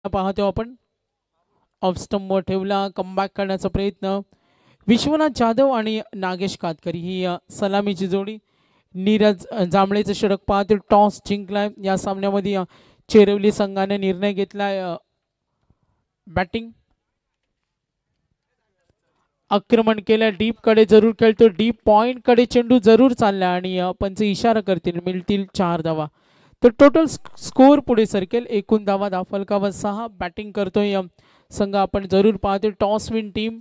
पाहतो आपण ऑफ स्टंपवर ठेवला, कमबॅक करण्याचा प्रयत्न विश्वनाथ जाधव आणि नागेश कातकरी ही सलामीची जोडी. नीरज जांभळेचं षटक पाहतो, टॉस जिंकलाय. या सामन्यामध्ये चेरवली संघाने निर्णय घेतलाय बॅटिंग. आक्रमण केलं, डीप कडे जरूर खेळतो, डीप पॉइंट कडे चेंडू जरूर चालला आणि पंच इशारा करतील, मिळतील 4 धावा. तर टोटल स्कोर पुढे सरकेल. एकूण धावा फलकावर 6. बॅटिंग करतोय संघ आपण जरूर पाहतो. टॉस विन टीम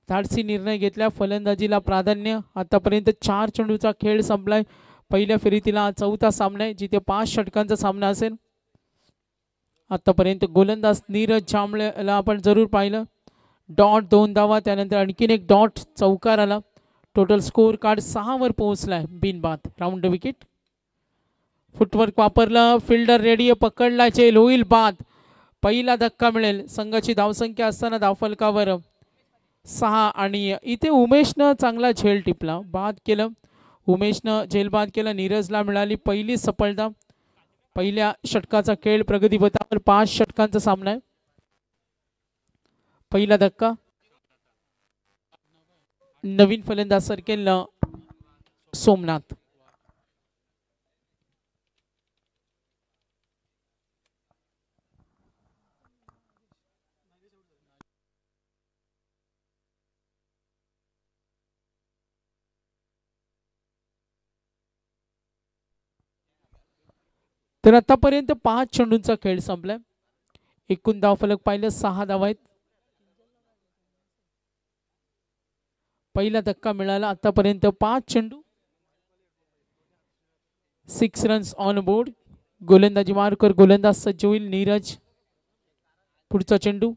धाडसी निर्णय घेतला, फलंदाजीला प्राधान्य. आतापर्यंत 4 चेंडूचा खेळ संपलाय. पहिल्या फेरीतील हा 4था सामना आहे जिथे 5 षटकांचा सामना असेल. आतापर्यंत गोलंदाज नीरज जांभळेला आपण जरूर पाहिलं. डॉट 2 धावा, त्यानंतर आणखीन एक डॉट, चौकार आला. टोटल स्कोर कार्ड 6 वर पोहोचलाय. बिनबाद राऊंड विकेट. फुटवर्क वापरलं, फिल्डर रेडी, पकडला, चेल होईल बाद. पहिला धक्का मिळेल. संघाची धावसंख्या असताना धावफलकावर 6 आणि इथे उमेशनं चांगला झेल टिपला, बाद केलं. उमेशनं झेल बाद केला. नीरजला मिळाली पहिली सफलता. पहिल्या षटकाचा खेळ प्रगतीपथावर 5 षटकांचा सामना आहे. पहिला धक्का, नवीन फलंदाज सरकेल सोमनाथ. तर आतापर्यंत 5 चेंडूंचा खेळ संपलाय. एकूण धावफलक पाहिलं 6 धावा आहेत. पहिला धक्का मिळाला. आतापर्यंत 5 चेंडू, 6 रन्स ऑन बोर्ड. गोलंदाजी मार्कर गोलंदाज सज्ज होईल. नीरज, पुढचा चेंडू,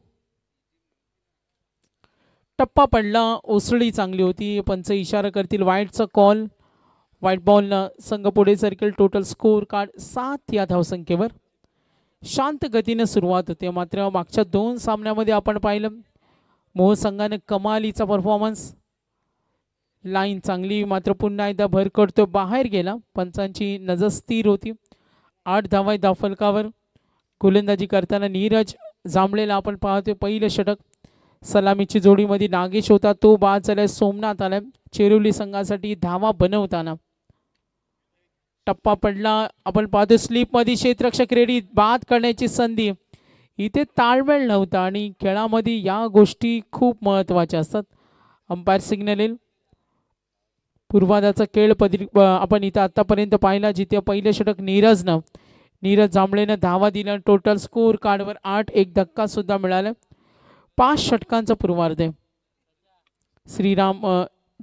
टप्पा पडला. ओसळी चांगली होती, पंच इशारा करतील वाईटचा कॉल. व्हाईट बॉलनं संघ पुढे सरकेल. टोटल स्कोर कार्ड 7 या धावसंख्येवर. शांत गतीने सुरुवात होते, मात्र मागच्या 2 सामन्यामध्ये आपण पाहिलं मोह संघाने कमालीचा परफॉर्मन्स. लाईन चांगली, मात्र पुन्हा एकदा भर करतो, बाहेर गेला. पंचांची नजर स्थिर होती. 8 धावा धावफलकावर. गोलंदाजी करताना नीरज जांभळेला आपण पाहतोय. पहिलं षटक सलामीची जोडीमध्ये नागेश होता, तो बाद झालाय. सोमनाथ आलाय चेरोली संघासाठी धावा बनवताना. टप्पा पडला, आपण पाहतो स्लिप मध्ये क्षेत्ररक्षक रेडी, बाद करण्याची संधी. इथे ताळमेळ नव्हता आणि खेळामध्ये या गोष्टी खूप महत्त्वाच्या असतात. अंपायर सिग्नल येईल. पूर्वाधाचा खेळ आपण इथं आतापर्यंत पाहिला जिथे पहिलं षटक नीरज जांभळेनं धावा दिला. टोटल स्कोर कार्डवर 8. एक धक्का सुद्धा मिळाला. 5 षटकांचा पूर्वार्ध आहे. श्रीराम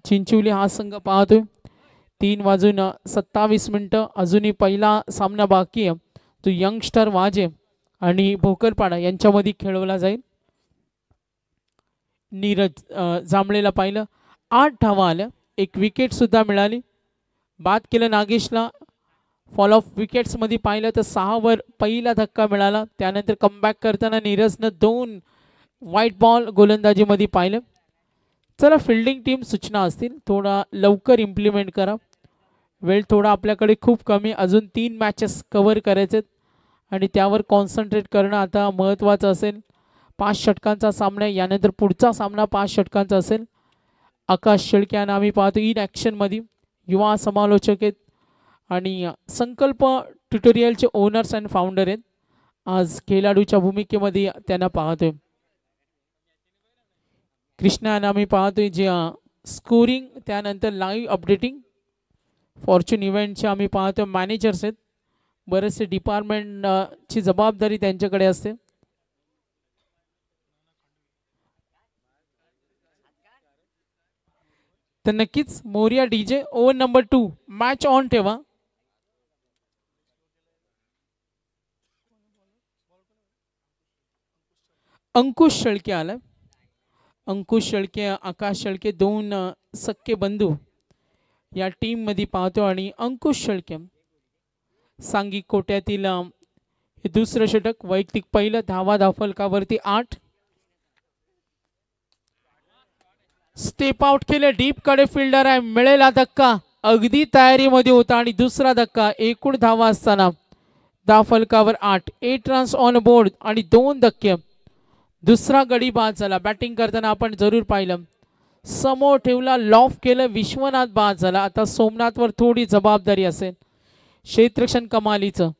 चिंचोली हा संघ पाहतोय. 3:27 अजूनही पहिला सामना बाकी आहे. तो यंगस्टर वाजे आणि भोकरपाडा यांच्यामध्ये खेळवला जाईल. नीरज जांभळेला पाहिलं, 8 धावा आल्या, 1 विकेट सुद्धा मिळाली. बाद केलं नागेशला. फॉल ऑफ विकेट्स मध्ये पाहिलं तर 6 वर पहिला धक्का मिळाला. त्यानंतर कमबॅक करताना नीरजनं 2 व्हाईट बॉल गोलंदाजीमध्ये पाहिलं. चला, फिल्डिंग टीम सूचना असतील, थोडा लवकर इम्प्लिमेंट करा. वेळ थोडा आपल्याकडे खूप कमी, अजून 3 मॅचेस कव्हर करायचे आणि त्यावर कॉन्सन्ट्रेट करणं आता महत्त्वाचं असेल. 5 षटकांचा सामना, यानंतर पुढचा सामना 5 षटकांचा असेल. आकाश शेळके यांना आम्ही पाहतो इन ॲक्शनमध्ये, युवा समालोचक आहेत आणि संकल्प ट्युटोरियलचे ओनर्स अँड फाउंडर आहेत. आज खेळाडूच्या भूमिकेमध्ये त्यांना पाहतोय. कृष्णा यांना आम्ही पाहतोय जे स्कोरिंग, त्यानंतर लाईव्ह अपडेटिंग. फॉर्च्यून इव्हेंटचे आम्ही पाहतोय मॅनेजर्स आहेत. बरेचसे डिपार्टमेंटची जबाबदारी त्यांच्याकडे असते. तर नक्कीच Moriya DJ over number 2 match on ठेवा. अंकुश शेळके आलाय. अंकुश शेळके, आकाश शेळके 2 सख्खे बंधू या टीम मध्ये पाहतो आणि अंकुश शेळके सांगी कोट्यातील हे दुसरं षटक, वैयक्तिक पहिलं. धावा धावफलकावरती 8. स्टेप आउट केले, डीप कडे फिल्डर आहे, मिळेल धक्का, अगदी तयारीमध्ये होता आणि दुसरा धक्का. एकूण धावा असताना धाव फलकावर 8. 8 रन्स ऑन बोर्ड आणि 2 धक्के. दुसरा गडी बाद झाला. बॅटिंग करताना आपण जरूर पाहिलं, समोर ठेवला, लॉफ केलं, विश्वनाथ बाद झाला. आता सोमनाथवर थोडी जबाबदारी असेल. क्षेत्ररक्षण कमालीचं.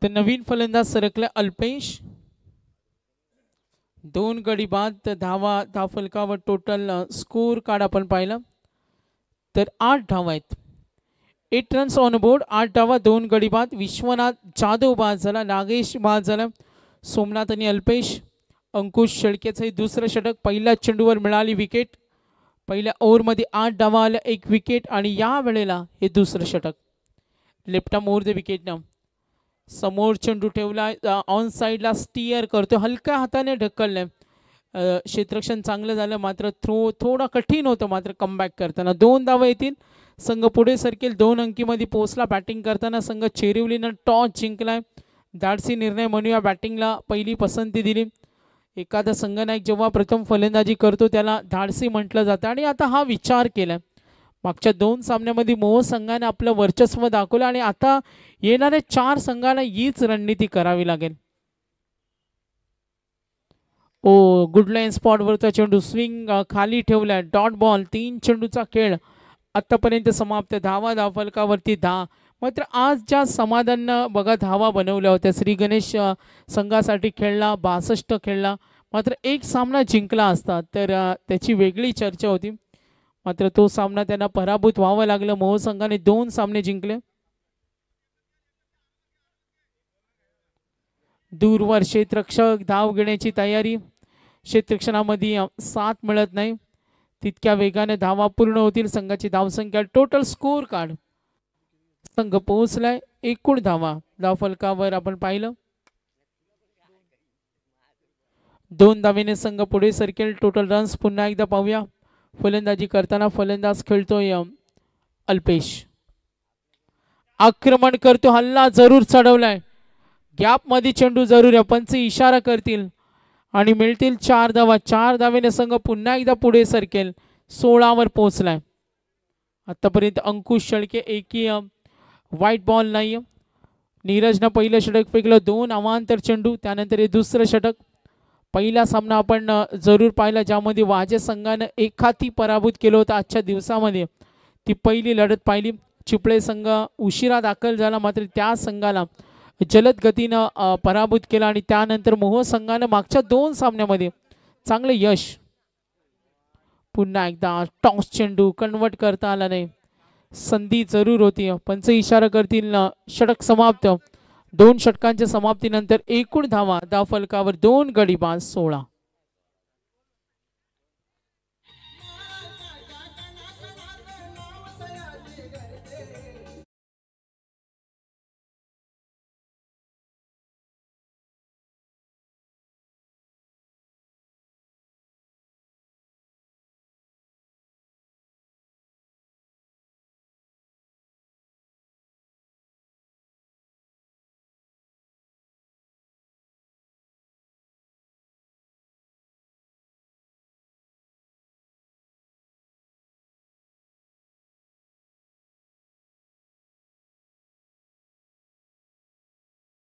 तर नवीन फलंदाज सरकला अल्पेश. 2 गडी बाद. धावा धाव फलकावर टोटल स्कोर कार्ड आपण पाहिलं तर 8 धावा आहेत. 8 रन्स ऑन बोर्ड, 8 धावा, 2 गडी बाद. विश्वनाथ जाधव बाद झाला, नागेश बाद झाला. सोमनाथ आणि अल्पेश. अंकुश शेळकेचं हे दुसरं षटक. पहिल्या चेंडूवर मिळाली विकेट. पहिल्या ओव्हरमध्ये 8 धावा आल्या, 1 विकेट. आणि या वेळेला हे दुसरं षटक. लेफ्ट आर्म ओव्हर द विकेटनं. समोर चेंडू ठेवला, ऑन साईडला स्टिअर करतो, हलक्या हाताने ढकललं. क्षेत्ररक्षण चांगलं झालं, मात्र थोडं कठीण होतं मात्र कमबॅक करताना. 2 धावा येतील. संघ पुढे सरकेल. 2 अंकीमध्ये पोहोचला. बॅटिंग करताना संघ चेरिवलीनं टॉस जिंकलाय. धाडसी निर्णय म्हणूया, बॅटिंगला पहिली पसंती दिली. एखादा संघनायक जेव्हा प्रथम फलंदाजी करतो त्याला धाडसी म्हटलं जातं. आणि आता हा विचार केलाय. मागच्या 2 सामन्यामध्ये मोह संघाने आपलं वर्चस्व दाखवलं आणि आता येणाऱ्या 4 संघाला हीच रणनीती करावी लागेल. ओ, गुड लाईन स्पॉटवरचा चेंडू, स्विंग खाली ठेवलाय, डॉट बॉल. 3 चेंडूचा खेळ आतापर्यंत समाप्त. धावा धाव फलकावरती 10. मात्र आज ज्या समाधानानं बघा धावा बनवल्या होत्या, श्री गणेश संघासाठी खेळला, 62 खेळला. मात्र एक सामना जिंकला असता तर त्याची वेगळी चर्चा होती. मात्र तो सामना त्यांना पराभूत व्हावं लागलं. मोह संघाने 2 सामने जिंकले. दूरवर क्षेत्ररक्षक धाव घेण्याची तयारी. क्षेत्ररक्षणामध्ये साथ मिळत नाही, तितक्या वेगाने धावा पूर्ण होतील. संघाची धावसंख्या टोटल स्कोर कार्ड. संघ पोहोचलाय. एकूण धावा धाव फलकावर आपण पाहिलं 2 धावेने संघ पुढे सरकेल. टोटल रन्स पुन्हा एकदा पाहूया. फलंदाजी करताना फलंदाज खेळतोय अल्पेश. आक्रमण करतो, हल्ला जरूर चढवलाय. गॅप मध्ये चेंडू जरूर आहे. पंच इशारा करतील आणि मिळतील 4 धावा. 4 धावेने संघ पुन्हा एकदा पुढे सरकेल. 16 वर पोहोचलाय. आतापर्यंत अंकुश शेळके एकही व्हाईट बॉल नाही. नीरजनं पहिलं षटक फेकलं, 2 अवांतर चेंडू. त्यानंतर हे दुसरं षटक. पहिला सामना आपण जरूर पाहिला ज्यामध्ये वाजे संघानं एकाती पराभूत केलं होतं. आजच्या दिवसामध्ये ती पहिली लढत पाहिली. चिपळे संघ उशिरा दाखल झाला, मात्र त्या संघाला जलद गतीनं पराभूत केला. आणि त्यानंतर मोह संघानं मागच्या 2 सामन्यामध्ये चांगलं यश. पुन्हा एकदा टॉस चेंडू कन्वर्ट करता आला नाही. संधी जरूर होती. पंच इशारा करतील षटक समाप्त. 2 षटकांच्या समाप्तीनंतर एकूण धावा धाव फलकावर 2 गडी बाद. 16.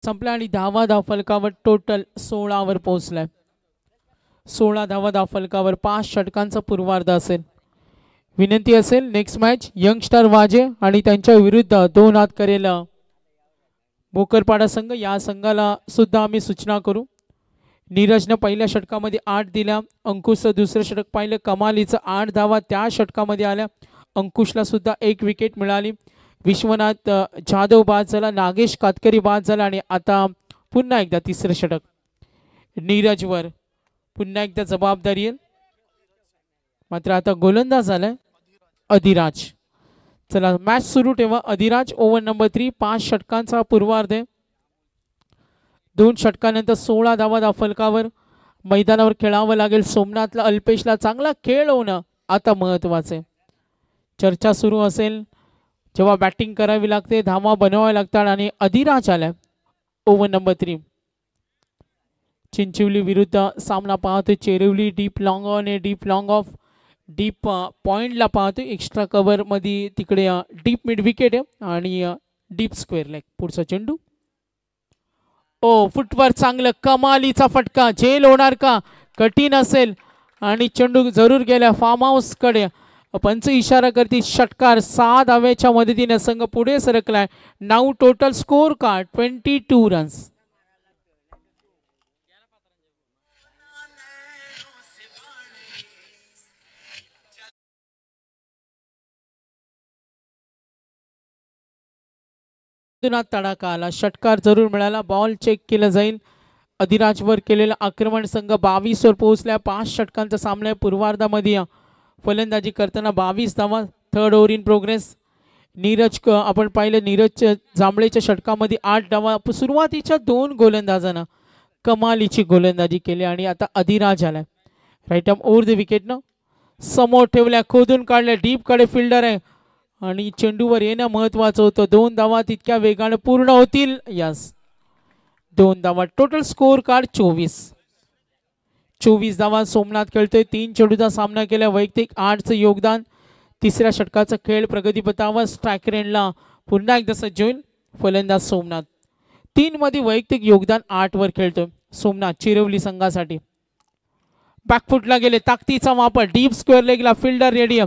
संपला आणि धावा धाव फलकावर टोटल 16 वर पोहोचलाय. 16 धावा धाव फलकावर 5 षटकांचा पूर्वार्ध असेल. विनंती असेल नेक्स्ट मॅच यंगस्टर वाजे आणि त्यांच्या विरुद्ध 2 हात करेल भोकरपाडा संघ. या संघाला सुद्धा आम्ही सूचना करू. नीरजनं पहिल्या षटकामध्ये 8 दिल्या. अंकुशचं दुसरं षटक पाहिलं, कमालीचं 8 धावा त्या षटकामध्ये आल्या. अंकुशला सुद्धा 1 विकेट मिळाली. विश्वनाथ जाधव बाद झाला, नागेश कातकरी बाद झाला. आणि आता पुन्हा एकदा तिसरं षटक. नीरजवर पुन्हा एकदा जबाबदारी येईल. मात्र आता गोलंदाज झालाय अधिराज. चला मॅच सुरू ठेवा. Adhiraj over number 3. 5 षटकांचा पूर्वार्ध आहे. 2 षटकानंतर 16 धावा धाव फलकावर. मैदानावर खेळावं लागेल सोमनाथला. अल्पेशला चांगला खेळ होणं आता महत्वाचं आहे. चर्चा सुरू असेल जेव्हा बॅटिंग करावी लागते, धावा बनवाव्या लागतात. आणि अधिराज आलाय. Over number 3. चिंचवली विरुद्ध सामना पाहतोय चेरिवली. डीप लॉंग ऑन आहे, डीप लॉंग ऑफ. डीप पॉइंटला पाहतोय. एक्स्ट्रा कव्हर मध्ये तिकडे डीप मिड विकेट आहे आणि डीप स्क्वेअर लेग. पुढचा चेंडू. ओ फुटवर चांगलं, कमालीचा फटका. झेल होणार का? कठीण असेल आणि चेंडू जरूर गेला फार्म हाऊस कडे. पंच इशारा करते षटकार. 6 धावेच्या मदतीने संघ पुढे सरकलाय. Now total score card 22 runs. तडाखा आला. षटकार जरूर मिळाला. बॉल चेक केलं जाईल. अधिराजवर केलेलं आक्रमण. संघ 22 वर पोहोचल्या. 5 षटकांचा सामना. पूर्वार्धामध्ये फलंदाजी करताना 22 धावा. Third over in progress. Neeraj आपण पाहिलं नीरज जांभळेच्या षटकामध्ये 8 धावा. सुरुवातीच्या 2 गोलंदाजांना कमालीची गोलंदाजी केली आणि आता अधिराज आलाय. Right arm over the wicket न समोर ठेवल्या, खोदून काढल्या. डीप कडे फिल्डर आहे आणि चेंडूवर येणं महत्वाचं होतं. 2 धावा तितक्या वेगाने पूर्ण होतील. यस 2 धावा. टोटल स्कोर कार्ड 24 धावा. सोमनाथ खेळतोय. 3 चेंडूचा सामना केला. वैयक्तिक 8चं योगदान. तिसऱ्या षटकाचा खेळ प्रगतीपथावर. स्ट्रायकर एंडला पुन्हा एकदा सज्ज होईल फलंदाज सोमनाथ. 3 मध्ये वैयक्तिक योगदान 8 वर खेळतोय सोमनाथ चिरवली संघासाठी. बॅकफुटला गेले. ताकदीचा वापर. डीप स्क्वेअर लेगला फिल्डर रेडी.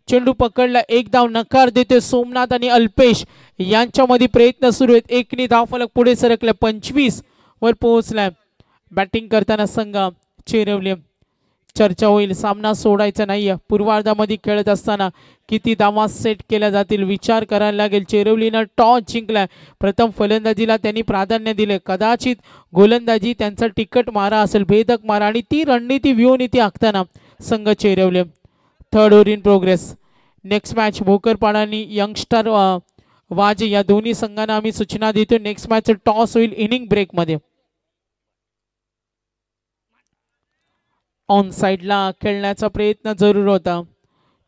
चेंडू पकडला. 1 धाव नकार देते सोमनाथ आणि अल्पेश यांच्यामध्ये प्रयत्न सुरू आहेत. एकनी धावफलक पुढे सरकले. 25 वर पोहोचलाय. बॅटिंग करताना संघ चेरवली. चर्चा होईल. सामना सोडायचा नाहीये. पूर्वार्धामध्ये खेळत असताना किती धावा सेट केल्या जातील विचार करायला लागेल. चेरवलीनं टॉस जिंकलाय. प्रथम फलंदाजीला त्यांनी प्राधान्य दिले. कदाचित गोलंदाजी त्यांचा तिकट मारा असेल, भेदक मारा आणि ती रणनीती व्यूहनीती आखताना संघ Cherwale. Third over in progress. Next match Bhokarpada आणि यंगस्टर वाजे या दोन्ही संघांना आम्ही सूचना देतो. नेक्स्ट मॅच टॉस होईल इनिंग ब्रेक मध्ये. ऑन साइडला खेळण्याचा प्रयत्न जरूर होता.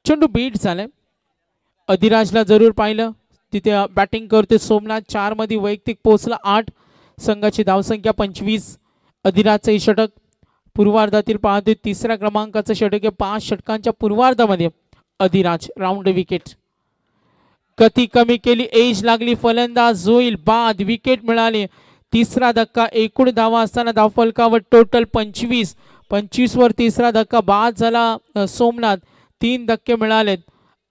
चेंडू बीट झालाय. अधिराजला जरूर पाहिलं तिथे बॅटिंग करते सोमनाथ. 4 मध्ये वैयक्तिक पोहोचला. 8 संघाची धावसंख्या 25. अधिराजचं षटक पूर्वार्धातील पाहतोय. 3ऱ्या क्रमांकाचं षटक आहे. 5 षटकांच्या पूर्वार्धामध्ये अधिराज राऊंड विकेट. गती कमी केली. एज लागली. फलंदाज होईल बाद. विकेट मिळाली. 3रा धक्का. एकूण धावा असताना धावफलकावर टोटल 25. 25 वर 3रा धक्का बाद झाला सोमनाथ. 3 धक्के मिळालेत.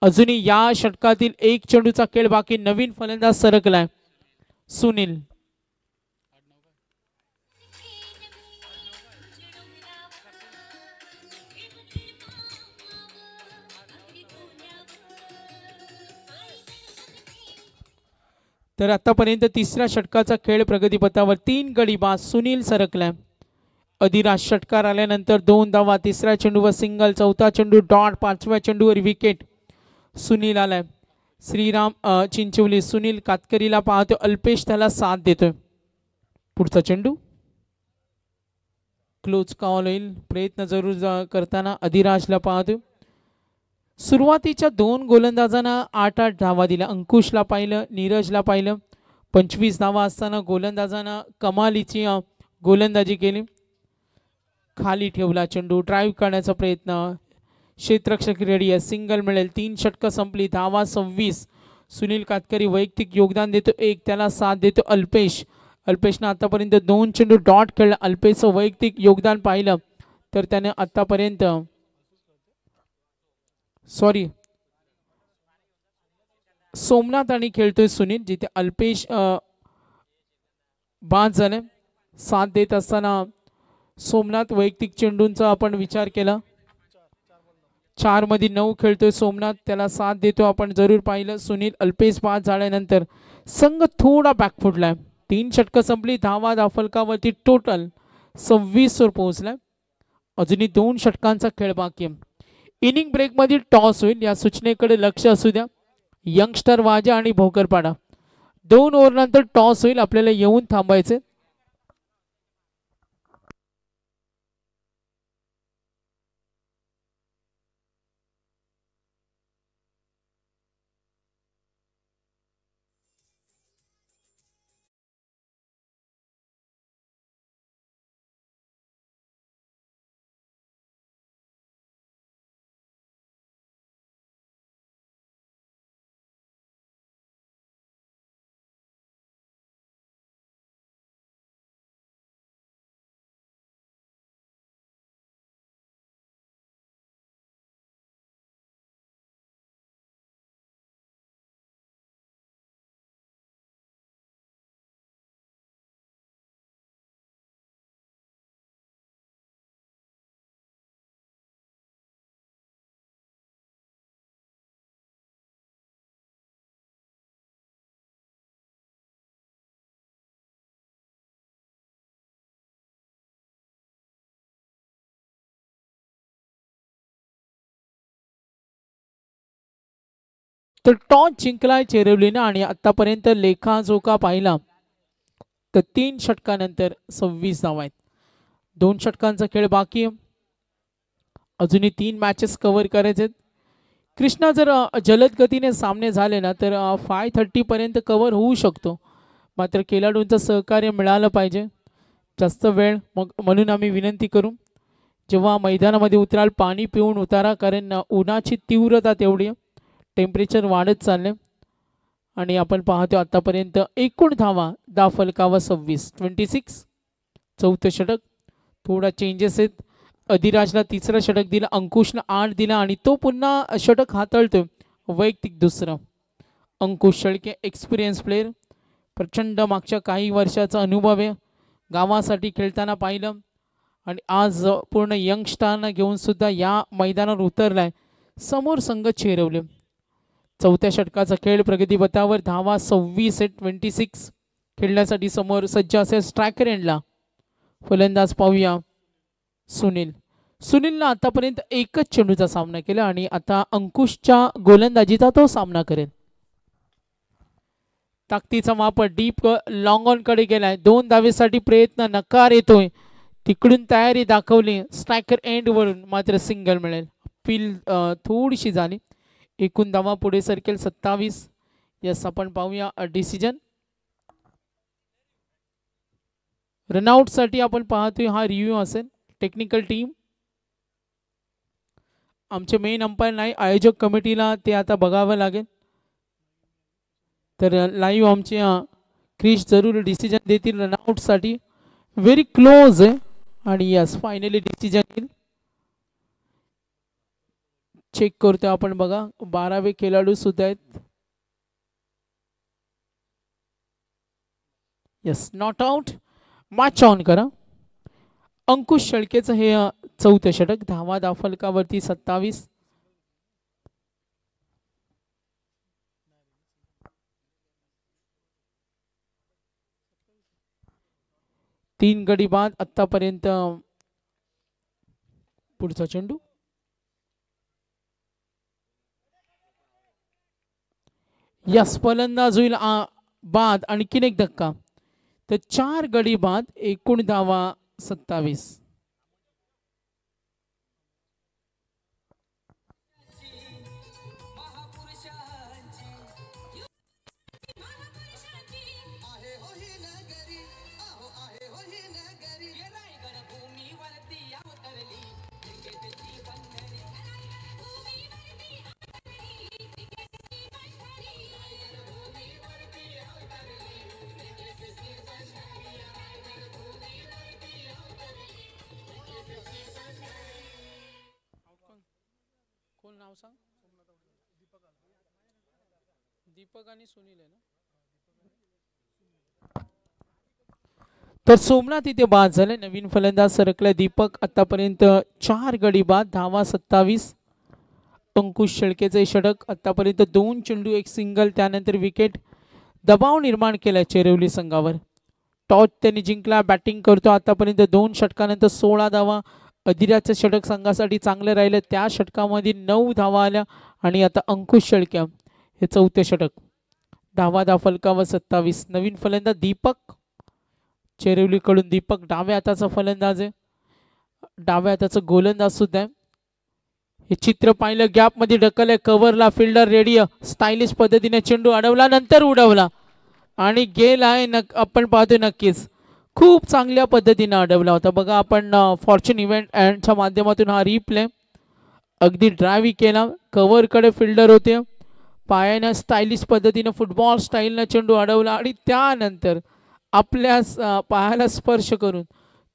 अजूनही या षटकातील 1 चेंडूचा खेळ बाकी. नवीन फलंदाज सरकलाय सुनील. तर आतापर्यंत 3ऱ्या षटकाचा खेळ प्रगतीपथावर. 3 गडी बाद. सुनील सरकलाय. अधिराज षटकार आल्यानंतर 2 धावा. 3ऱ्या चेंडूवर सिंगल. 4था चेंडू डॉट. 5व्या चेंडूवर विकेट. सुनील आलाय. श्रीराम चिंचवली. सुनील कातकरीला पाहतो. अल्पेश त्याला साथ देतोय. पुढचा चेंडू क्लोज कॉल होईल. प्रयत्न जरूर करताना अधिराजला पाहतो. सुरुवातीच्या 2 गोलंदाजांना 8-8 धावा दिल्या. अंकुशला पाहिलं, नीरजला पाहिलं. 25 धावा असताना गोलंदाजांना कमालीची गोलंदाजी केली. खाली ठेवला चेंडू. ड्राईव्ह करण्याचा प्रयत्न. क्षेत्ररक्षक रेडी आहे. सिंगल मिळेल. 3 षटकं संपली. धावा 26. सुनील कातकरी वैयक्तिक योगदान देतो 1. त्याला साथ देतो अल्पेश. अल्पेशनं आतापर्यंत 2 चेंडू डॉट खेळला. अल्पेशचं वैयक्तिक योगदान पाहिलं तर त्याने आतापर्यंत सोमनाथ आणि खेळतोय सुनील. जिथे अल्पेश बाद झाले. साथ देत असताना सोमनाथ वैयक्तिक चेंडूंचा आपण विचार केला. 4 मध्ये 9 खेळतोय सोमनाथ. त्याला साथ देतो आपण जरूर पाहिलं. सुनील. अल्पेश बाद झाल्यानंतर संघ थोडा बॅकफुटलाय. 3 षटकं संपली. धावा धावफलकावरती टोटल 26 वर पोहोचलाय. अजूनही 2 षटकांचा खेळ बाकी आहे. इनिंग ब्रेक मध्ये टॉस होईल. या सूचनेकडे लक्ष असू द्या. यंगस्टर वाजा आणि भोकरपाडा 2 ओव्हर नंतर टॉस होईल. आपल्याला येऊन थांबायचे. तर टॉस जिंकलाय चेरवलीनं आणि आतापर्यंत लेखाजोखा पाहिला तर 3 षटकानंतर 26 धावा आहेत. 2 षटकांचा खेळ बाकी आहे. अजूनही 3 मॅचेस कव्हर करायचे आहेत. कृष्णा जर जलद गतीने सामने झाले ना तर 5:30 पर्यंत कव्हर होऊ शकतो. मात्र खेळाडूंचं सहकार्य मिळालं पाहिजे. जास्त वेळ मग म्हणून आम्ही विनंती करू जेव्हा मैदानामध्ये उतराल पाणी पिऊन उतारा, कारण उन्हाची तीव्रता तेवढी टेम्परेचर वाढत चालले. आणि आपण पाहतो आतापर्यंत एकूण धावा 10 फलकावर 26. चौथं षटक थोडा चेंजेस आहेत. अधिराजला 3रं षटक दिलं, अंकुशला 8 दिला आणि तो पुन्हा षटक हाताळतोय वैयक्तिक 2रं. अंकुश शेळके एक्सपिरियन्स प्लेयर, प्रचंड मागच्या काही वर्षाचा अनुभव आहे. गावासाठी खेळताना पाहिलं आणि आज पूर्ण यंगस्टारना घेऊन सुद्धा या मैदानावर उतरलाय. समोर संघ चेरवले. चौथ्या षटकाचा खेळ प्रगतीपथावर. धावा 26 खेळण्यासाठी समोर सज्ज असेल स्ट्रायकर एंडला. फलंदाज पाहूया सुनीलला आतापर्यंत एकच चेंडूचा सामना केला आणि आता अंकुशच्या गोलंदाजीचा तो सामना करेल. ताकदीचा माप डीप लॉंग ऑन कडे गेलाय. 2 धावेसाठी प्रयत्न, नकार येतोय. तिकडून तयारी दाखवली स्ट्रायकर एंड वरून, मात्र सिंगल मिळेल. अपील थोडीशी झाली. एकूण धावा पुढे सरकेल 27. यस, आपण पाहूया डिसिजन. रनआउट साठी आपण पाहतोय हा रिव्ह्यू असेल. टेक्निकल टीम, आमचे मेन अंपायर नाही, आयोजक कमिटीला ते आता बघावं लागेल. तर लाईव्ह आमचे क्रिश जरूर डिसिजन देतील रनआउट साठी. व्हेरी क्लोज आहे आणि यस फायनली डिसिजन येईल. चेक करतो आपण, बघा 12वे खेळाडू सुद्धा आहेत. Yes, not out. Match on करा. अंकुश शेळकेचं हे 4थं षटक. धावा 10 फलकावरती 27. तीन गडी बाद आतापर्यंत. पुढचा चेंडू यस, फलंदाज होईल बाद. आणखीन एक धक्का तर 4 गडी बाद. एकूण धावा 27. कोण नाव सांग? दीपक आणि सुनील आहे ना. तर सोमनाथ इथे बाद झाले. नवीन फलंदाज सरकला दीपक. आतापर्यंत 4 गडी बाद. धावा 27. अंकुश शेळकेचे षटक. आतापर्यंत 2 चेंडू 1 सिंगल, त्यानंतर विकेट. दबाव निर्माण केला चेरवली संघावर. टॉस त्यांनी जिंकला. बॅटिंग करतो. आतापर्यंत 2 षटकानंतर 16 धावा. अधिराजचं षटक संघासाठी चांगलं राहिलं. त्या षटकामध्ये 9 धावा आल्या आणि आता अंकुश शेळके हे 4थं षटक. धावा 10 फलकावर 27. नवीन फलंदाज दीपक. चेरवलीकडून दीपक डाव्या हाताचा फलंदाज आहे. डाव्या हाताचा गोलंदाज सुद्धा आहे. हे चित्र पाहिलं, गॅप मध्ये ढकलले, कव्हरला, फिल्डर रेडी, स्टायलिश पद्धतीने चेंडू अडवला, नंतर उडवला आणि गेलाय. आपण पाहतोय नक्कीच खूप चांगल्या पद्धतीने अडवला होता. बघा आपण फॉर्च्यून इव्हेंट अँडच्या माध्यमातून हा रिप्ले अगदी ड्राईव्ह केला. कव्हरकडे फिल्डर होते. पायाने स्टायलिश पद्धतीने फुटबॉल स्टाईलने चेंडू अडवला आणि त्यानंतर आपल्या पायाला स्पर्श करून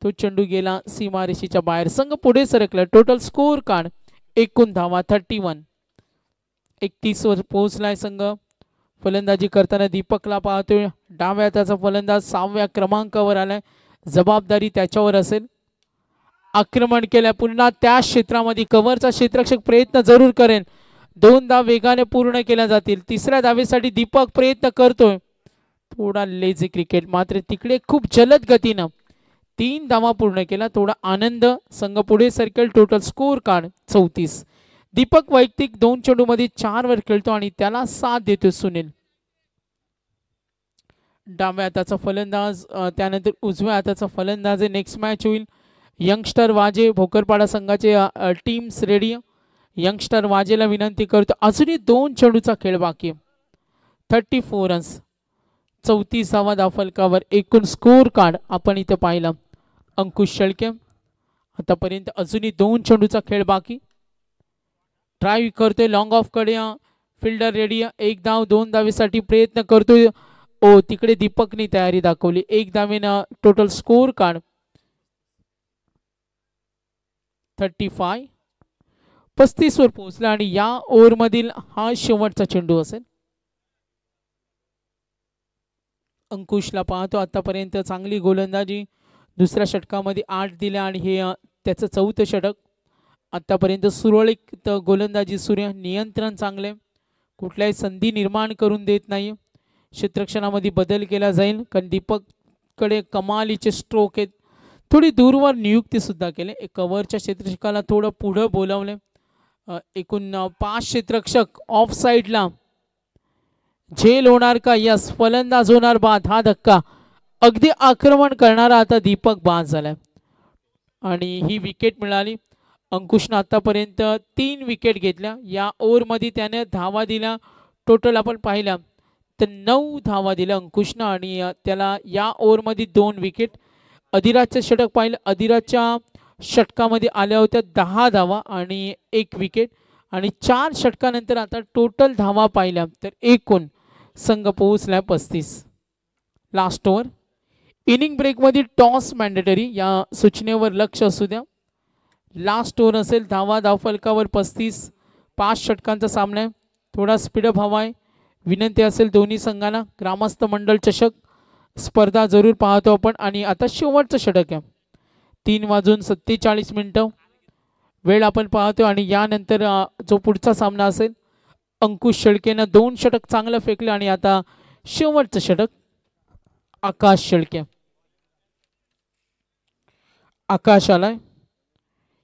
तो चेंडू गेला सीमारेषेच्या बाहेर. संघ पुढे सरकला. टोटल स्कोर कार्ड एकूण धावा 31. 31 वर पोहोचलाय संघ. फलंदाजी करताना दीपकला पाहतोय. डाव्या हाताचा फलंदाज 6व्या क्रमांकावर आलाय. जबाबदारी त्याच्यावर असेल. आक्रमण केलं पुन्हा त्या क्षेत्रामध्ये. कव्हरचा क्षेत्ररक्षक प्रयत्न जरूर करेल. 2 धाव वेगाने पूर्ण केल्या जातील. 3ऱ्या धावेसाठी दीपक प्रयत्न करतोय. थोडा लेझी क्रिकेट, मात्र तिकडे खूप जलद गतीनं 3 धावा पूर्ण केला. थोडा आनंद. संघ पुढे सरकेल. Total score card 34. दीपक वैयक्तिक 2 चेंडूमध्ये 4 वर खेळतो आणि त्याला साथ देतो सुनील. डाव्या हाताचा फलंदाज त्यानंतर उजव्या हाताचा फलंदाज. नेक्स्ट मॅच होईल यंगस्टर वाजे भोकरपाडा संघाचे टीम्स रेडी. यंगस्टर वाजेला विनंती करतो. अजूनही 2 चेंडूचा खेळ बाकी. 34 रन्स 34 धावा धावफलकावर. एकूण स्कोर कार्ड आपण इथे पाहिला. अंकुश शेळके आतापर्यंत अजूनही 2 चेंडूचा खेळ बाकी. ड्राईव्ह करतोय लॉंग ऑफ कडे. Fielder ready. 1 धाव 2 धावेसाठी प्रयत्न करतोय. ओ तिकडे दीपकनी तयारी दाखवली. 1 धावेनं टोटल स्कोर कार्ड 35 वर पोहोचला आणि या ओव्हरमधील हा शेवटचा चेंडू असेल. अंकुशला पाहतो. आतापर्यंत चांगली गोलंदाजी. दुसऱ्या षटकामध्ये 8 दिल्या आणि हे त्याचं 4थं षटक. आतापर्यंत सुरळीत गोलंदाजी सूर्य. नियंत्रण चांगले. कुठल्याही संधी निर्माण करून देत नाही. क्षेत्ररक्षणामध्ये बदल केला जाईल कारण दीपककडे कमालीचे स्ट्रोक आहेत. थोडी दूरवर नियुक्ती सुद्धा केले. एक कव्हरच्या क्षेत्ररक्षकाला थोडं पुढं बोलावले. एकूण 5 क्षेत्ररक्षक ऑफ साईडला. झेल होणार का? यस. फलंदाज होणार बाद. हा धक्का. अगदी आक्रमण करणारा आता दीपक बाद झालाय आणि ही विकेट मिळाली. अंकुशनं आतापर्यंत 3 विकेट घेतल्या. या ओव्हरमध्ये त्याने धावा दिल्या. टोटल आपण पाहिल्या तर 9 धावा दिल्या अंकुशनं आणि त्याला या ओव्हरमध्ये 2 विकेट. अधिराजचं षटक पाहिलं. अधिराजच्या षटकामध्ये आल्या होत्या 10 धावा आणि 1 विकेट आणि 4 षटकानंतर आता टोटल धावा पाहिल्या तर एकूण संघ पोहोचला 35. Last over. इनिंग ब्रेकमध्ये टॉस मॅन्डेटरी. या सूचनेवर लक्ष असू द्या. लास्ट ओव्हर असेल. धावा धावफलकावर 35. 5 षटकांचा सामना आहे. थोडा स्पीडअप हवा आहे. विनंती असेल दोन्ही संघांना. ग्रामस्थ मंडळ चषक स्पर्धा जरूर पाहतो आपण आणि आता शेवटचं षटक आहे. 3:47 वेळ आपण पाहतो आणि यानंतर जो पुढचा सामना असेल अंकुश शेळकेनं 2 षटक चांगलं फेकलं आणि आता शेवटचं षटक आकाश शेळके. आकाश आलाय.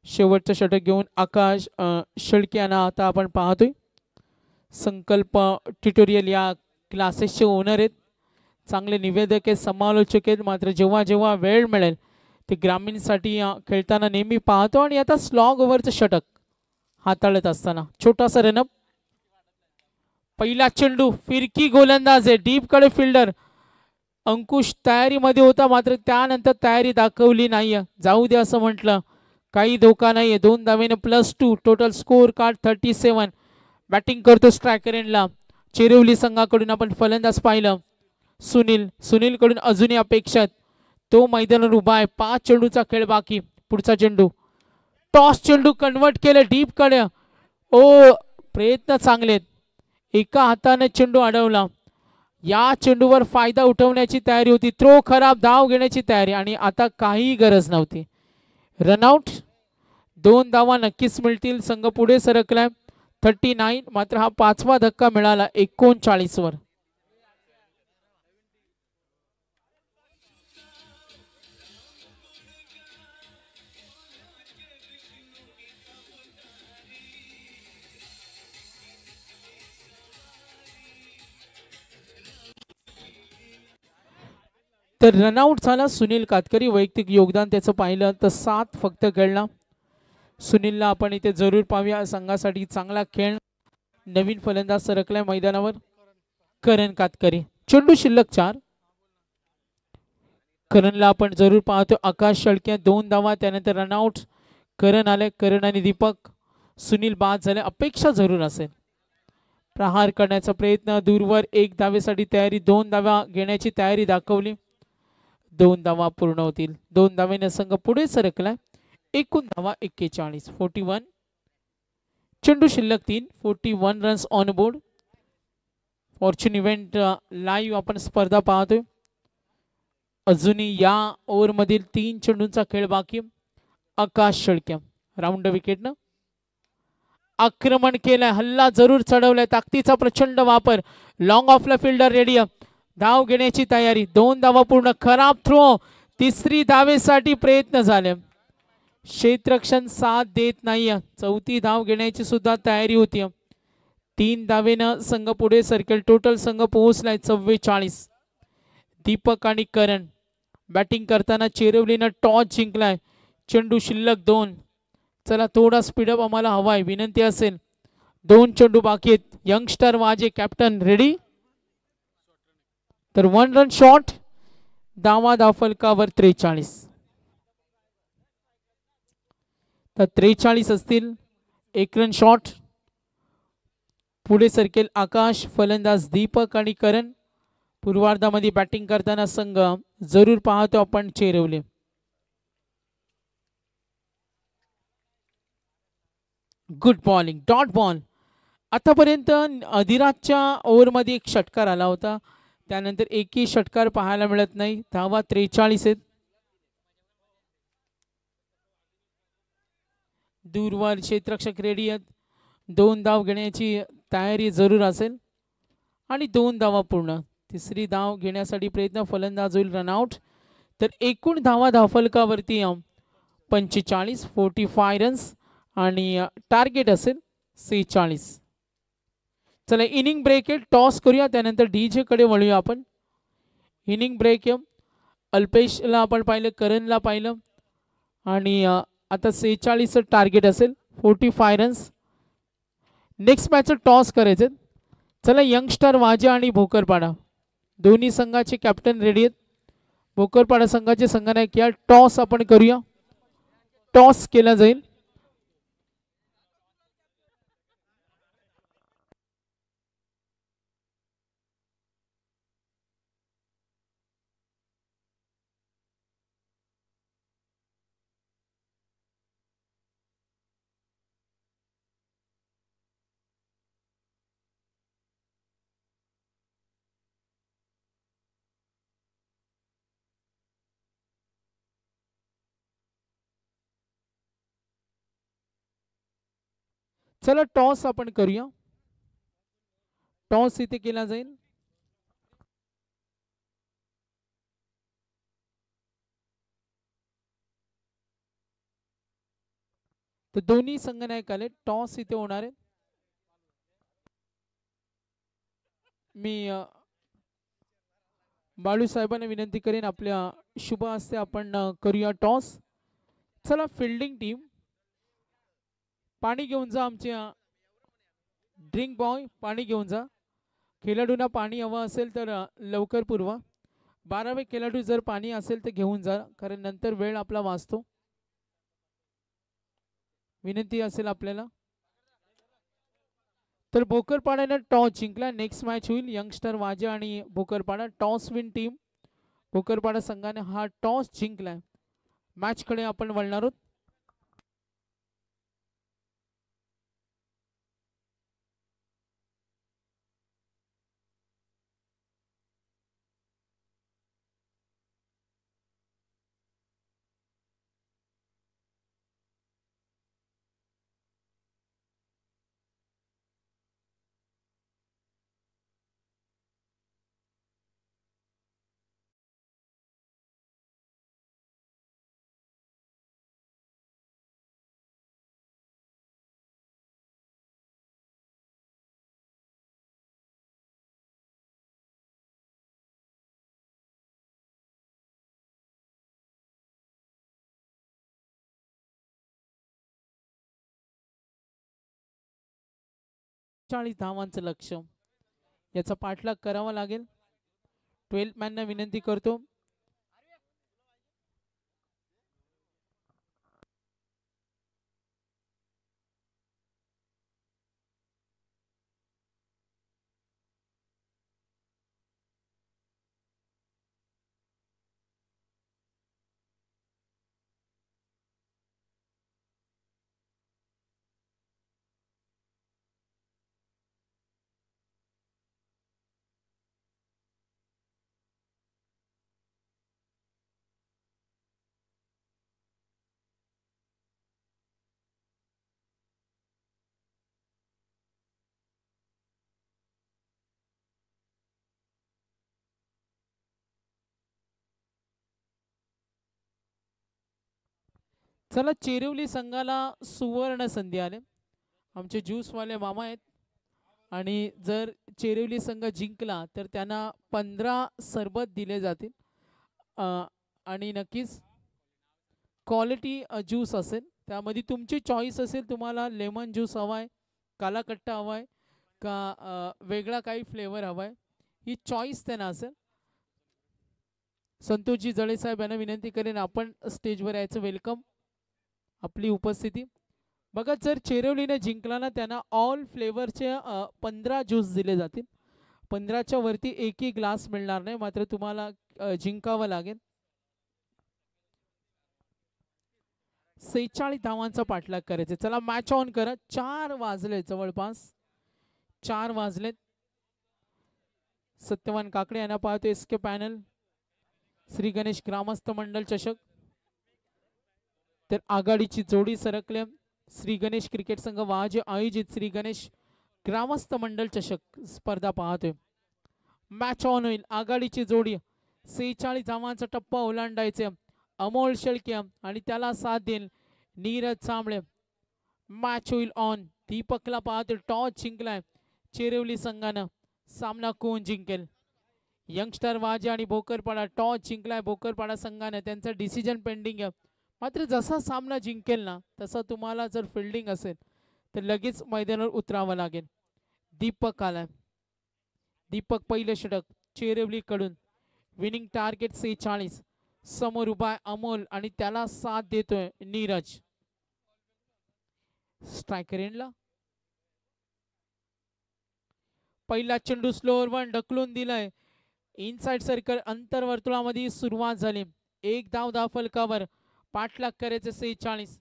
शेवटचं षटक घेऊन आकाश शेळके यांना आता आपण पाहतोय. संकल्प ट्युटोरियल या क्लासेसचे ओनर आहेत. चांगले निवेदक आहेत. समालोचक आहेत. मात्र जेव्हा जेव्हा वेळ मिळेल ते ग्रामीणसाठी खेळताना नेहमी पाहतो आणि आता स्लॉग ओव्हरचं षटक हाताळत असताना छोटासा रनअप. पहिला चेंडू. फिरकी गोलंदाज आहे. डीपकडे फिल्डर. अंकुश तयारीमध्ये होता मात्र त्यानंतर तयारी दाखवली नाही. जाऊ दे असं म्हटलं. काही धोका नाहीये. 2 धावेने +2. Total score card 37. बॅटिंग करतो स्ट्रायकर एंडला. चिरवली संघाकडून आपण फलंदाज पाहिलं सुनील. सुनीलकडून अजूनही अपेक्षा. तो मैदानावर उभा आहे. 5 चेंडूचा खेळ बाकी. पुढचा चेंडू. टॉस चेंडू कन्वर्ट केलं डीपकडे. ओ प्रयत्न चांगलेत. एका हाताने चेंडू अडवला. या चेंडूवर फायदा उठवण्याची तयारी होती. थ्रो खराब. धाव घेण्याची तयारी आणि आता काही गरज नव्हती. रनआउट. 2 धावा नक्कीच मिळतील. संघ पुढे सरकलाय 39. मात्र हा 5वा धक्का मिळाला 39 वर. तर रनआउट झाला सुनील कातकरी. वैयक्तिक योगदान त्याचं पाहिलं तर 7 फक्त खेळला. सुनीलला आपण इथे जरूर पाहूया. संघासाठी चांगला खेळ. नवीन फलंदाज सरकलाय मैदानावर करण कातकरी. चेंडू शिल्लक 4. करणला आपण जरूर पाहतो. आकाश शेळके 2 धावा. त्यानंतर रनआउट. करण आले. करण आणि दीपक. सुनील बाद झाले. अपेक्षा जरूर असेल. प्रहार करण्याचा प्रयत्न. दूरवर 1 धावेसाठी तयारी. 2 धावा घेण्याची तयारी दाखवली. 2 धावा पूर्ण होतील. 2 धावेने संघ पुढे सरकलाय. एकूण धावा 41. 41. चेंडू शिल्लक 3. 41 runs on board. Fortune event live आपण स्पर्धा पाहतोय. अजूनही या ओव्हरमधील 3 चेंडूंचा खेळ बाकी. आकाश शेळके राऊंड विकेटनं आक्रमण केलंय. हल्ला जरूर चढवलाय. ताकदीचा प्रचंड वापर. लॉंग ऑफला फिल्डर रेडी. धाव घेण्याची तयारी. 2 धावा पूर्ण. खराब थ्रो. 3री धावेसाठी प्रयत्न झाले. क्षेत्ररक्षण साथ देत नाही. चौथी धाव घेण्याची सुद्धा तयारी होती. 3 धावेनं संघ पुढे सरकेल. टोटल संघ पोहोचलाय 44. दीपक आणि करण बॅटिंग करताना चेरवलीनं टॉस जिंकलाय. चेंडू शिल्लक 2. चला थोडा स्पीडअप आम्हाला हवाय, विनंती असेल. 2 चेंडू बाकी आहेत. यंगस्टर वाजे कॅप्टन रेडी. तर 1 रन शॉट. धावा धावफलकावर 43. तर 43 असतील. 1 रन शॉट. पुढे सरकेल आकाश, फलंदाज दीपक आणि करण. पूर्वार्धामध्ये बॅटिंग करताना संघ जरूर पाहतो आपण Cherwale. Good bowling, dot ball. आतापर्यंत अधिराजच्या ओव्हरमध्ये एक षटकार आला होता, त्यानंतर एकही षटकार पाहायला मिळत नाही. धावा 43 आहेत. दूरवर क्षेत्ररक्षक रेडी आहेत. 2 धाव घेण्याची तयारी जरूर असेल आणि 2 धावा पूर्ण. तिसरी धाव घेण्यासाठी प्रयत्न, फलंदाज होईल रनआउट. तर एकूण धावा धावफलकावरती 45, 45 रन्स आणि टार्गेट असेल 46. चला इनिंग ब्रेक आहे. टॉस करूया, त्यानंतर डीजे कडे वळूया आपण. इनिंग ब्रेक आहे. अल्पेशला आपण पाहिलं, करणला पाहिलं आणि आता 46 टार्गेट असेल. 45 रन्स. नेक्स्ट मॅचचं टॉस करायचे. चला यंगस्टर वाजे आणि भोकरपाडा दोन्ही संघाचे कॅप्टन रेडी आहेत. भोकरपाडा संघाचे संघनायक या. टॉस आपण करूया. टॉस केला जाईल. चला टॉस आपण करूया. टॉस इथे केला जाईल. तर दोन्ही संघनायक आले. टॉस इथे होणार आहे. मी बाळू साहेबांना विनंती करेन, आपल्या शुभ हस्ते आपण करूया टॉस. चला फिल्डिंग टीम पाणी घेऊन जा. आमच्या ड्रिंक बॉय पाणी घेऊन जा. खेळाडूंना पाणी हवं असेल तर लवकर पुरवा. 12वे खेळाडू जर पाणी असेल तर घेऊन जा, कारण नंतर वेळ आपला वाचतो. विनंती असेल आपल्याला. तर भोकरपाड्याने टॉस जिंकला. नेक्स्ट मॅच होईल यंगस्टर वाजे आणि Bhokarpada. Toss win team. Bhokarpada संघाने हा टॉस जिंकलाय. मॅचकडे आपण वळणार आहोत. धावांचं लक्ष, याचा पाठलाग करावा लागेल. 12 मॅनना विनंती करतो. चला चेरिवली संघाला सुवर्ण संधी आले. आमचे ज्यूसवाले मामा आहेत आणि जर चेरिवली संघ जिंकला तर त्यांना 15 सरबत दिले जातील आणि नक्कीच क्वालिटी ज्यूस असेल. त्यामध्ये तुमची चॉईस असेल, तुम्हाला लेमन ज्यूस हवा आहे, काला कट्टा हवा आहे का वेगळा काही फ्लेवर हवा आहे, ही चॉईस त्यांना असेल. संतोषजी जळे साहेब यांना विनंती करेन आपण स्टेजवर यायचं. वेलकम. आपली उपस्थिती बघा, जर चेरिवलीने जिंकला ना त्यांना ऑल फ्लेवरचे 15 ज्यूस दिले जातील. 15च्या वरती एकही ग्लास मिळणार नाही, मात्र तुम्हाला जिंकावं लागेल. 46 धावांचा पाठलाग करायचे. चला मॅच ऑन करा. 4 वाजले, जवळपास 4 वाजलेत. सत्यवान काकडे यांना पाहतो एसके पॅनल. श्री गणेश ग्रामस्थ मंडळ चषक तर आघाडीची जोडी सरकल्या. श्री गणेश क्रिकेट संघ वाजे आयोजित श्री गणेश ग्रामस्थ मंडळ चषक स्पर्धा पाहतोय. मॅच ऑन होईल. आघाडीची जोडी 46 धावांचा टप्पा ओलांडायचे. अमोल शेळके आणि त्याला साथ देईल नीरज चांबळे. मॅच होईल ऑन. दीपकला पाहतोय. टॉस जिंकलाय चेरिवली संघानं. सामना कोण जिंकेल? यंगस्टर वाजे आणि भोकरपाडा. टॉस जिंकलाय भोकरपाडा संघानं. त्यांचा डिसिजन पेंडिंग आहे. मात्र जसा सामना जिंकेल ना तसा तुम्हाला जर फिल्डिंग असेल तर लगेच मैदानावर उतरावं लागेल. दीपक आलाय. दीपक पहिलं षटक चेरिवलीकडून. Winning target 46. समोर उभा अमोल आणि त्याला साथ देतोय नीरज. स्ट्रायकर एंडला. पहिला चेंडू स्लोअर वन ढकलून दिलाय. इनसाइड सर्कल अंतर्वर्तुळामध्ये सुरुवात झाली. एक धाव फलकावर. पाठलाग करायचे 46.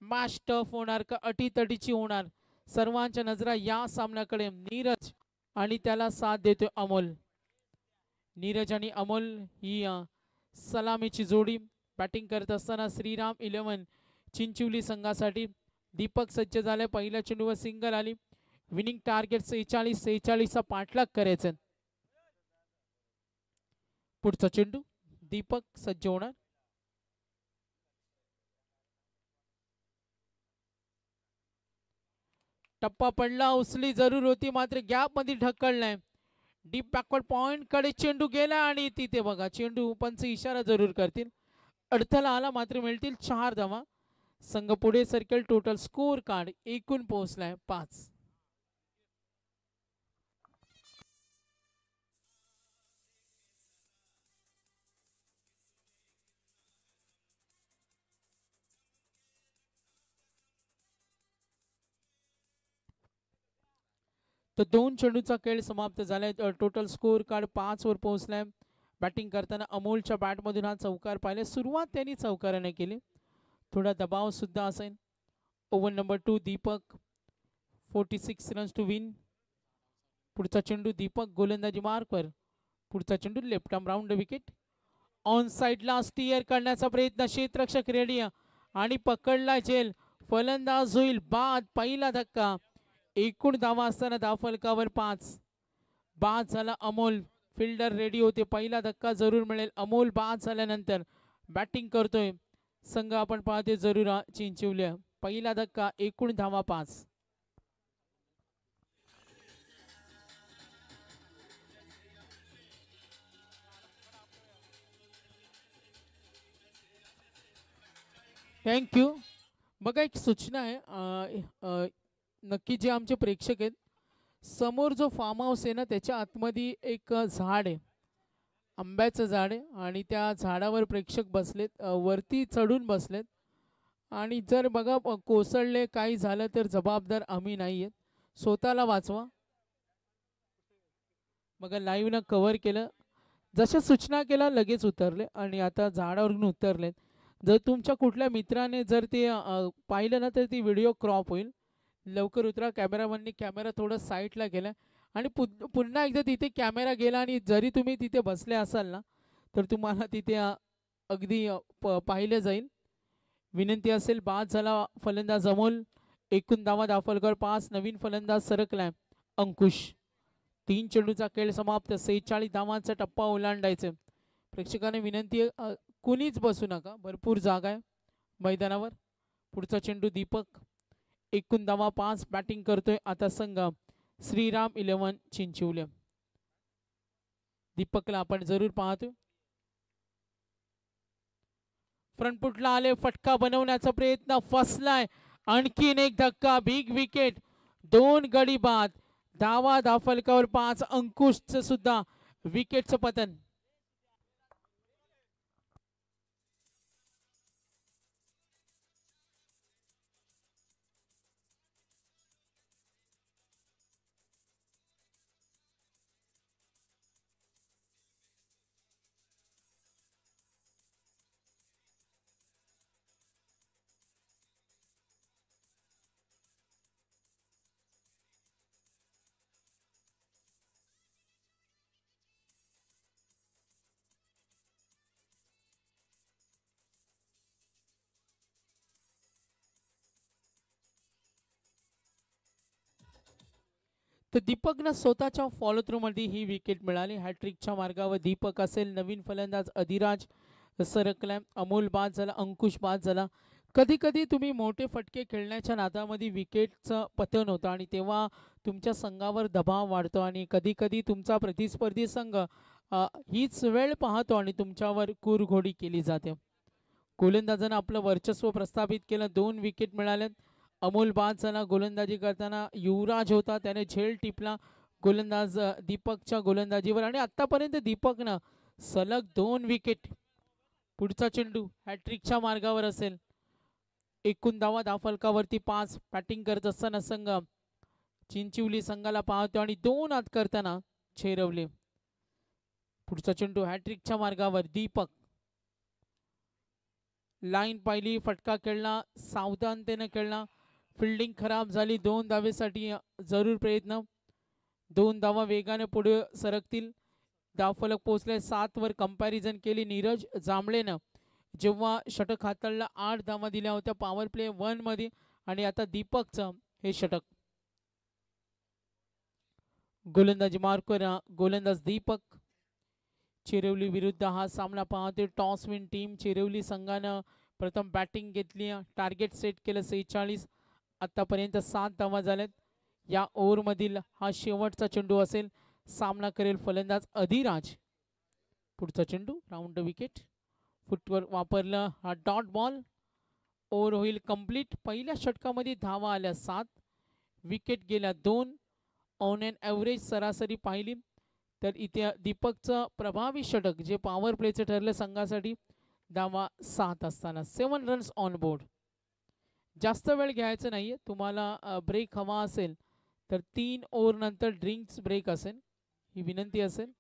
मॅच टफ होणार का अटीतटीची होणार? सर्वांच्या नजरा या सामन्याकडे. नीरज आणि त्याला साथ देतोय अमोल. नीरज आणि अमोल ही सलामीची जोडी. बॅटिंग करत असताना श्रीराम 11 चिंचवली संघासाठी. दीपक सज्ज झाले. पहिल्या चेंडूवर सिंगल आली. Winning target 46. 46चा पाठलाग करायचा. पुढचा चेंडू दीपक सज्ज होणार. टप्पा पडला. उचली जरूर होती मात्र गॅप मध्ये ढकललाय. डीप बॅकवर्ड पॉइंट कडे चेंडू गेला आणि तिथे बघा चेंडू पंच इशारा जरूर करतील. अडथळा आला मात्र मिळतील 4 धावा. संघ पुढे सर्कल. टोटल स्कोर कार्ड एकूण पोहोचलाय 5. तर 2 चेंडूचा खेळ समाप्त झालाय. टोटल स्कोर कार्ड 5 वर पोहोचलाय. बॅटिंग करताना अमोलच्या बॅटमधून हा चौकार पाहिले. सुरुवात त्यांनी चौकाराने केली. थोडा दबाव सुद्धा असेल. Over number 2 Deepak. 46 runs to win. पुढचा चेंडू दीपक गोलंदाजी मार्कवर. पुढचा चेंडू left arm round wicket. On साइडला स्टीअर करण्याचा प्रयत्न. क्षेत्ररक्षक रेडी आणि पकडला झेल. फलंदाज होईल बाद. पहिला धक्का. एकूण धावा असताना धावफलकावर 5. बाद झाला अमोल. फिल्डर रेडी होते. पहिला धक्का जरूर मिळेल. अमोल बाद झाल्यानंतर बॅटिंग करतोय संघ आपण पाहते जरूर चिंचवली. पहिला धक्का. एकूण धावा 5. थँक्यू. बघा एक सूचना आहे. नक्की जे आमचे प्रेक्षक आहेत, समोर जो फार्म हाऊस आहे ना त्याच्या आतमध्ये एक झाड आहे, आंब्याचं झाड आहे आणि त्या झाडावर प्रेक्षक बसलेत. वरती चढून बसलेत आणि जर बघा कोसळले काही झालं तर जबाबदार आम्ही नाही आहेत. स्वतःला वाचवा. बघा लाईव्हनं कव्हर केलं. जशा सूचना केला लगेच उतरले आणि आता झाडावरून उतरलेत. जर तुमच्या कुठल्या मित्राने जर ते पाहिलं ना तर ती व्हिडिओ क्रॉप होईल. लवकर उतरा. कॅमेरामॅननी कॅमेरा थोडं साईडला केला आणि पुन्हा एकदा तिथे कॅमेरा गेला आणि जरी तुम्ही तिथे बसले असाल ना तर तुम्हाला तिथे अगदी पाहिलं जाईल. विनंती असेल. बाद झाला फलंदाज अमोल. एकूण धावा दाफलकर 5. नवीन फलंदाज सरकलाय अंकुश. 3 चेंडूचा खेळ समाप्त. 46 धावांचा टप्पा ओलांडायचा. प्रेक्षकांना विनंती आहे कुणीच बसू नका. भरपूर जागा आहे मैदानावर. पुढचा चेंडू दीपक. एकूण धावा 5. बॅटिंग करतोय आता संघ श्रीराम 11 चिंचवली. दीपकला आपण जरूर पाहतो. फ्रंटफुटला आले, फटका बनवण्याचा प्रयत्न, फसलाय. आणखीन एक धक्का, बिग विकेट. 2 गडी बाद. धावा धाफलकावर 5. अंकुशचं सुद्धा विकेटचं पतन. तर दीपकनं स्वतःच्या फॉलो थ्रू मध्ये ही विकेट मिळाली. हॅट्रिकच्या मार्गावर दीपक असेल. नवीन फलंदाज अधिराज सरकलाय. अमोल बाद झाला, अंकुश बाद झाला. कधी कधी तुम्ही मोठे फटके खेळण्याच्या नादामध्ये विकेटचं पतन होतं आणि तेव्हा तुमच्या संघावर दबाव वाढतो आणि कधी कधी तुमचा प्रतिस्पर्धी संघ हीच वेळ पाहतो आणि तुमच्यावर कुरघोडी केली जाते. गोलंदाजानं आपलं वर्चस्व प्रस्थापित केलं. 2 विकेट मिळाल्यात. अमोल बाद झाला. गोलंदाजी करताना युवराज होता, त्याने झेल टिपला गोलंदाज दीपकच्या गोलंदाजीवर आणि आतापर्यंत दीपकनं सलग 2 विकेट. पुढचा चेंडू हॅट्रिकच्या मार्गावर असेल. एकूण धावा धाफलकावरती 5. बॅटिंग करत असताना संघ चिंचवली संघाला पाहतो आणि 2 आत करताना छेरवले. पुढचा चेंडू हॅट्रिकच्या मार्गावर दीपक. लाईन पाहिली, फटका खेळला, सावधानतेने खेळला. फिल्डिंग खराब झाली. 2 धावेसाठी जरूर प्रयत्न. 2 धावा वेगाने पुढे सरकतील. धावफलक पोहोचले 7 वर. कंपॅरिझन केली नीरज जांभळेनं जेव्हा षटक हाताळला. 8 धावा दिल्या होत्या पॉवर प्ले 1 मध्ये आणि आता दीपकचं हे षटक. गोलंदाजी मार्कर गोलंदाज दीपक. चिरवली विरुद्ध हा सामना पाहते. टॉस विन टीम चिरवली संघानं प्रथम बॅटिंग घेतली. टार्गेट सेट केलं 46. आतापर्यंत 7 धावा झाल्यात. या ओव्हरमधील हा शेवटचा चेंडू असेल. सामना करेल फलंदाज अधिराज. पुढचा चेंडू राऊंड विकेट. फुटवर वापरलं हा डॉट बॉल. ओव्हर होईल कंप्लीट. पहिल्या षटकामध्ये धावा आल्या 7, विकेट गेल्या 2. ऑन एन ॲव्हरेज सरासरी पाहिली तर इथे दीपकचं प्रभावी षटक जे पॉवर प्लेचं ठरलं संघासाठी. धावा 7 असताना 7 रन्स ऑन बोर्ड. जास्त वेळ घ्यायचं नाहीये. तुम्हाला ब्रेक हवा असेल तर 3 ओव्हर नंतर ड्रिंक्स ब्रेक असेल, ही विनंती असेल.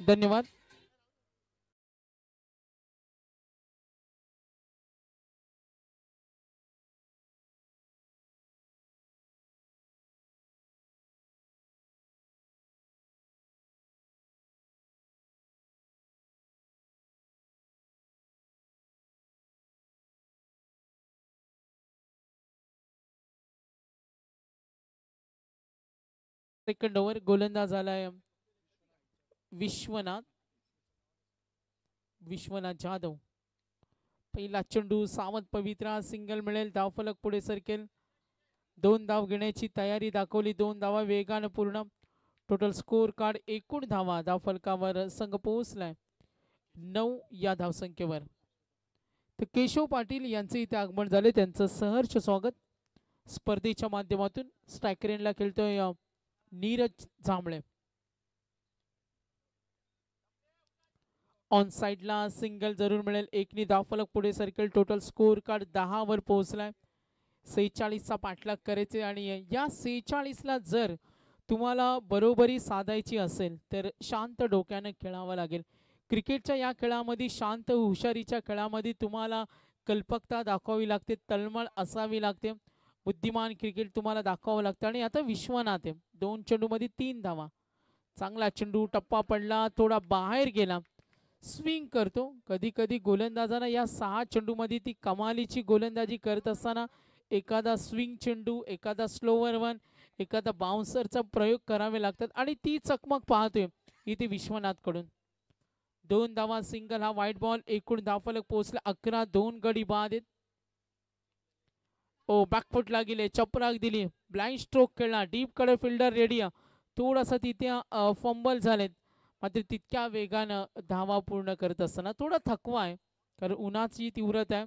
धन्यवाद. Second over. गोलंदाज आलाय विश्वनाथ जाधव. पहिला चेंडू सावंत पवित्रा. सिंगल मिळेल. धावफलक पुढे सरकेल. 2 धाव घेण्याची तयारी दाखवली. 2 धावा वेगानं पूर्ण. टोटल स्कोर कार्ड एकूण धावा धावफलकावर संघ पोहोचलाय 9 या धावसंख्येवर. तर केशव पाटील यांचे इथे आगमन झाले. त्यांचं सहर्ष स्वागत. स्पर्धेच्या माध्यमातून स्ट्रायकरेनला खेळतोय नीरज जांभळे. ऑन साइडला सिंगल जरूर मिळेल. एकनी धावफलक पुढे सरकेल. टोटल स्कोर कार्ड 10 वर पोहोचलाय. 46चा पाठलाग करायचे आणि या 46ला जर तुम्हाला बरोबरी साधायची असेल तर शांत डोक्यानं खेळावं लागेल. क्रिकेटच्या या खेळामध्ये शांत हुशारीच्या खेळामध्ये तुम्हाला कल्पकता दाखवावी लागते, तळमळ असावी लागते, बुद्धिमान क्रिकेट तुम्हाला दाखवावं लागतं. आणि आता विश्वनाथ आहे. 2 चेंडूमध्ये 3 धावा. चांगला चेंडू, टप्पा पडला, थोडा बाहेर गेला. स्विंग करतो. कधी कधी गोलंदाजांना या 6 चेंडूमध्ये ती कमालीची गोलंदाजी करत असताना एखादा स्विंग चेंडू, एखादा स्लोवर वन, एखादा बाउन्सरचा प्रयोग करावे लागतात आणि ती चकमक पाहतोय इथे विश्वनाथकडून. 2 धावा सिंगल, हा व्हाईट बॉल. एकूण धावफलक पोहोचला 11. 2 गडी बाद आहेत. ओ बॅकफुटला गेले, चपराक दिली, ब्लाइंड स्ट्रोक खेळला, डीप कडे फिल्डर रेडी. थोडासा तिथे फंबल झालेत, मात्र तितक्या वेगानं धावा पूर्ण करत असताना थोडा थकवा आहे, कारण उन्हाची तीव्रता आहे.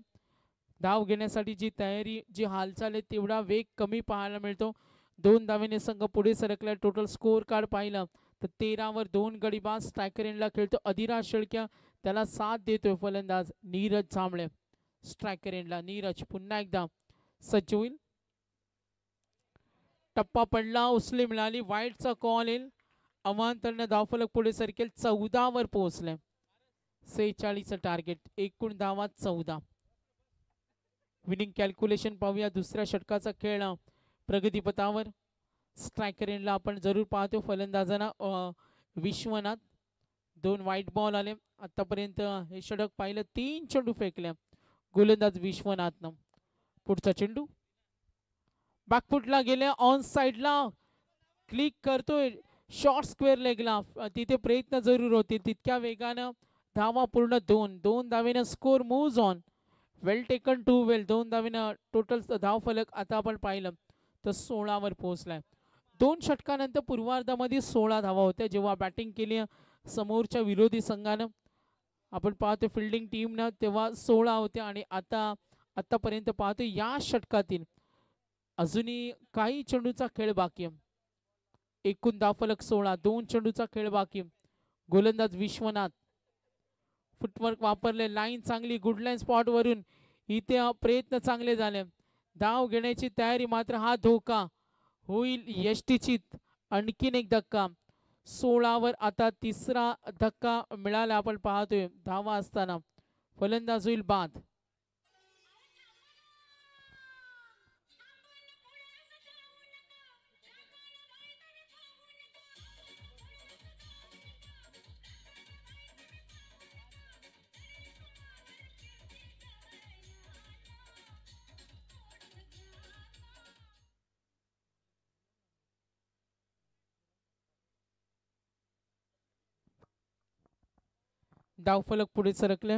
धाव घेण्यासाठी जी तयारी, जी हालचाल आहे, तेवढा वेग कमी पाहायला मिळतो. 2 धावेने संघ पुढे सरकला. टोटल स्कोअर कार्ड पाहिलं तर 13वर 2 गडी बाद. स्ट्रायकर एंडला खेळतो अधिराज शेळक्या, त्याला साथ देतोय फलंदाज नीरज जांभळे. स्ट्रायकर एंडला नीरज पुन्हा एकदा सज्ज होईल. टप्पा पडला, उचली मिळाली, वाईटचा कॉल येईल. अवांतरनं धावफलक पुढे सरकेल. 14वर पोहोचले. 46 टार्गेट, एकूण धावा 14. विनिंग कॅल्क्युलेशन पाहूया. दुसऱ्या षटकाचा खेळ प्रगतीपथावर. स्ट्रायकर एंडला आपण जरूर पाहतो फलंदाजांना विश्वनाथ. 2 व्हाईट बॉल आले आतापर्यंत. हे षटक पाहिलं 3 चेंडू फेकल्या गोलंदाज विश्वनाथनं. पुढचा चेंडू बॅकफुटला गेले, ऑन साइडला क्लिक करतोय, शॉर्ट स्क्वेअर लेगला. तिथे प्रयत्न जरूर होतील, तितक्या वेगानं धावा पूर्ण 2 धावेनं score moves on. Well taken two well. 2 धावेनं टोटल धावफलक आता आपण पाहिलं तर 16वर पोहोचलाय. 2 षटकानंतर पूर्वार्धामध्ये 16 धावा होत्या जेव्हा बॅटिंग केली समोरच्या विरोधी संघानं. आपण पाहतो फिल्डिंग टीमनं तेव्हा 16 होत्या आणि आतापर्यंत पाहतो या षटकातील अजूनही काही चेंडूचा खेळ बाकी. एकूण धावफलक 16. 2 चेंडूचा खेळ बाकी. गोलंदाज विश्वनाथ फुटवर्क वापरले, लाईन चांगली, गुड लाईन स्पॉट वरून इथे प्रयत्न चांगले झाले. धाव घेण्याची तयारी, मात्र हा धोका होईल यष्टीचीत. आणखीन एक धक्का. 16वर आता तिसरा धक्का मिळाला आपण पाहतोय धावा असताना. फलंदाज होईल बाद. धावफलक पुढे सरकले.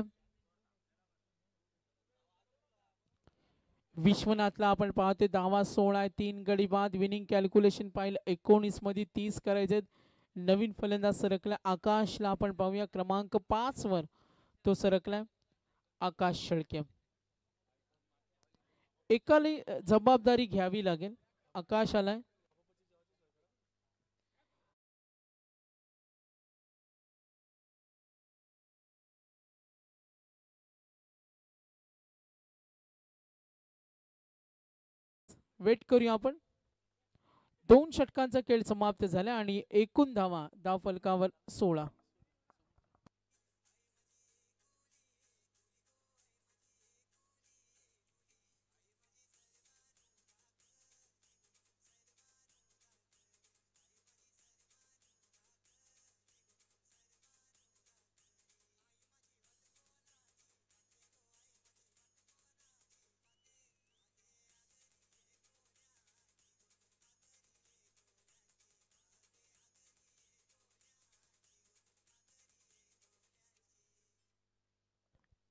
विश्वनाथला आपण पाहतोय धावा 16 आहे, 3 गडी बाद. विनिंग कॅल्क्युलेशन पाहिलं 19 मध्ये 30 करायचे. नवीन फलंदाज सरकला आकाशला आपण पाहूया क्रमांक 5 वर तो सरकलाय आकाश शेळके. एकाला जबाबदारी घ्यावी लागेल. आकाश आलाय. वेट करूया आपण. 2 षटकांचा खेळ समाप्त झाला आणि एकूण धावा धावफलकावर 16.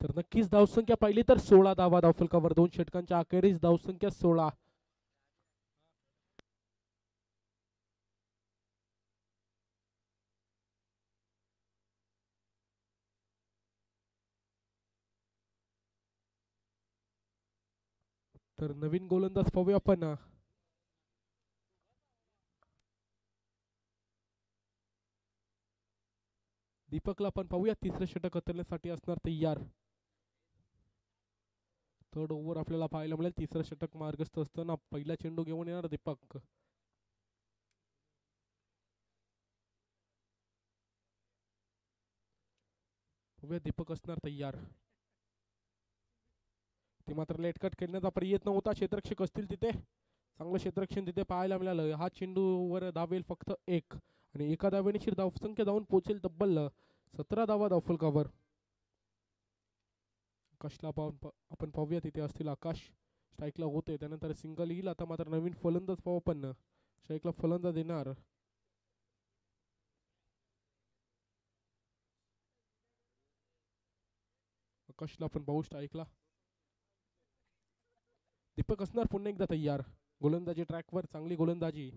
तर नक्कीच धावसंख्या पाहिली तर 16 धावा धावफलकावर. 2 षटकांच्या अखेरीस धावसंख्या 16. तर नवीन गोलंदाज पाहूया आपण. दीपकला आपण पाहूया तिसरे षटक उतरण्यासाठी असणार तयार. थर्ड ओव्हर आपल्याला पाहायला मिळेल. तिसरं षटक मार्गस्थ असताना पहिला चेंडू घेऊन येणार दीपक. पाहूया दीपक असणार तयार. ते मात्र लेटकट खेळण्याचा प्रयत्न होता. क्षेत्ररक्षक असतील तिथे. चांगलं क्षेत्ररक्षण तिथे पाहायला मिळालं. हा चेंडू वर धावेल फक्त 1 आणि एका धावेने धावसंख्या धावून पोहोचेल तब्बल 17 धावा धावफलकावर. आकाशला आपण पाहूया तिथे असतील. आकाश स्ट्राईकला होते, त्यानंतर सिंगल येईल. आता मात्र नवीन फलंदाज पाहू आपण. स्ट्राईकला फलंदाज देणार. आकाशला आपण पाहू स्ट्राईकला. दीपक असणार पुन्हा एकदा तयार. गोलंदाजी ट्रॅकवर, चांगली गोलंदाजी.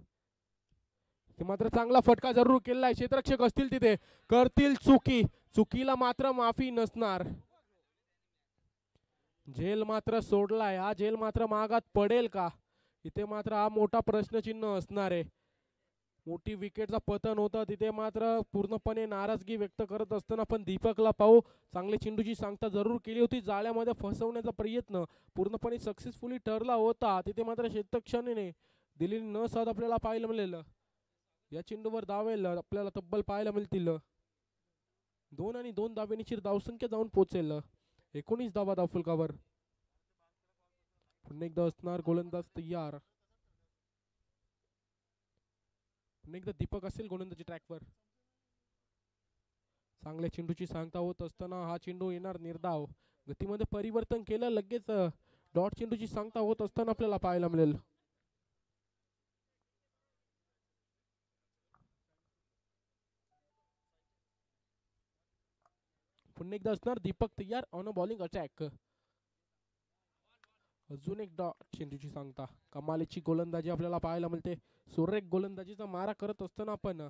ते मात्र चांगला फटका जरूर केलाय. क्षेत्ररक्षक असतील तिथे, करतील चुकी. चुकीला मात्र माफी नसणार. झेल मात्र सोडलाय. हा झेल मात्र मागात पडेल का, इथे मात्र हा मोठा प्रश्नचिन्ह असणार आहे. मोठी विकेटचा पतन होतं तिथे मात्र पूर्णपणे नाराजगी व्यक्त करत असताना पण दीपकला पाहू. चांगले चेंडूची सांगता जरूर केली होती. जाळ्यामध्ये फसवण्याचा प्रयत्न पूर्णपणे सक्सेसफुली ठरला होता. तिथे मात्र क्षेत्ररक्षकाने दिलेली न साथ आपल्याला पाहायला मिळेल. या चेंडूवर धावेल आपल्याला तब्बल पाहायला मिळतील. 2 आणि 2 धावेची धावसंख्या जाऊन पोहोचेल. 19 धावा धावफलकावर. पुन्हा एकदा असणार गोलंदाज तयार. पुन्हा एकदा दीपक असेल गोलंदाजी ट्रॅकवर. चांगल्या चेंडूची सांगता होत असताना हा चेंडू येणार निर्धाव. गतीमध्ये परिवर्तन केलं, लगेच डॉट चेंडूची सांगता होत असताना आपल्याला पाहायला मिळेल. पुन्हा एकदा असणार दीपक तयार ऑन अ बॉलिंग अटॅक. अजून एक डॉट चेंडूची सांगता. कमालीची गोलंदाजी आपल्याला पाहायला मिळते. सुरेख गोलंदाजीचा मारा करत असताना आपण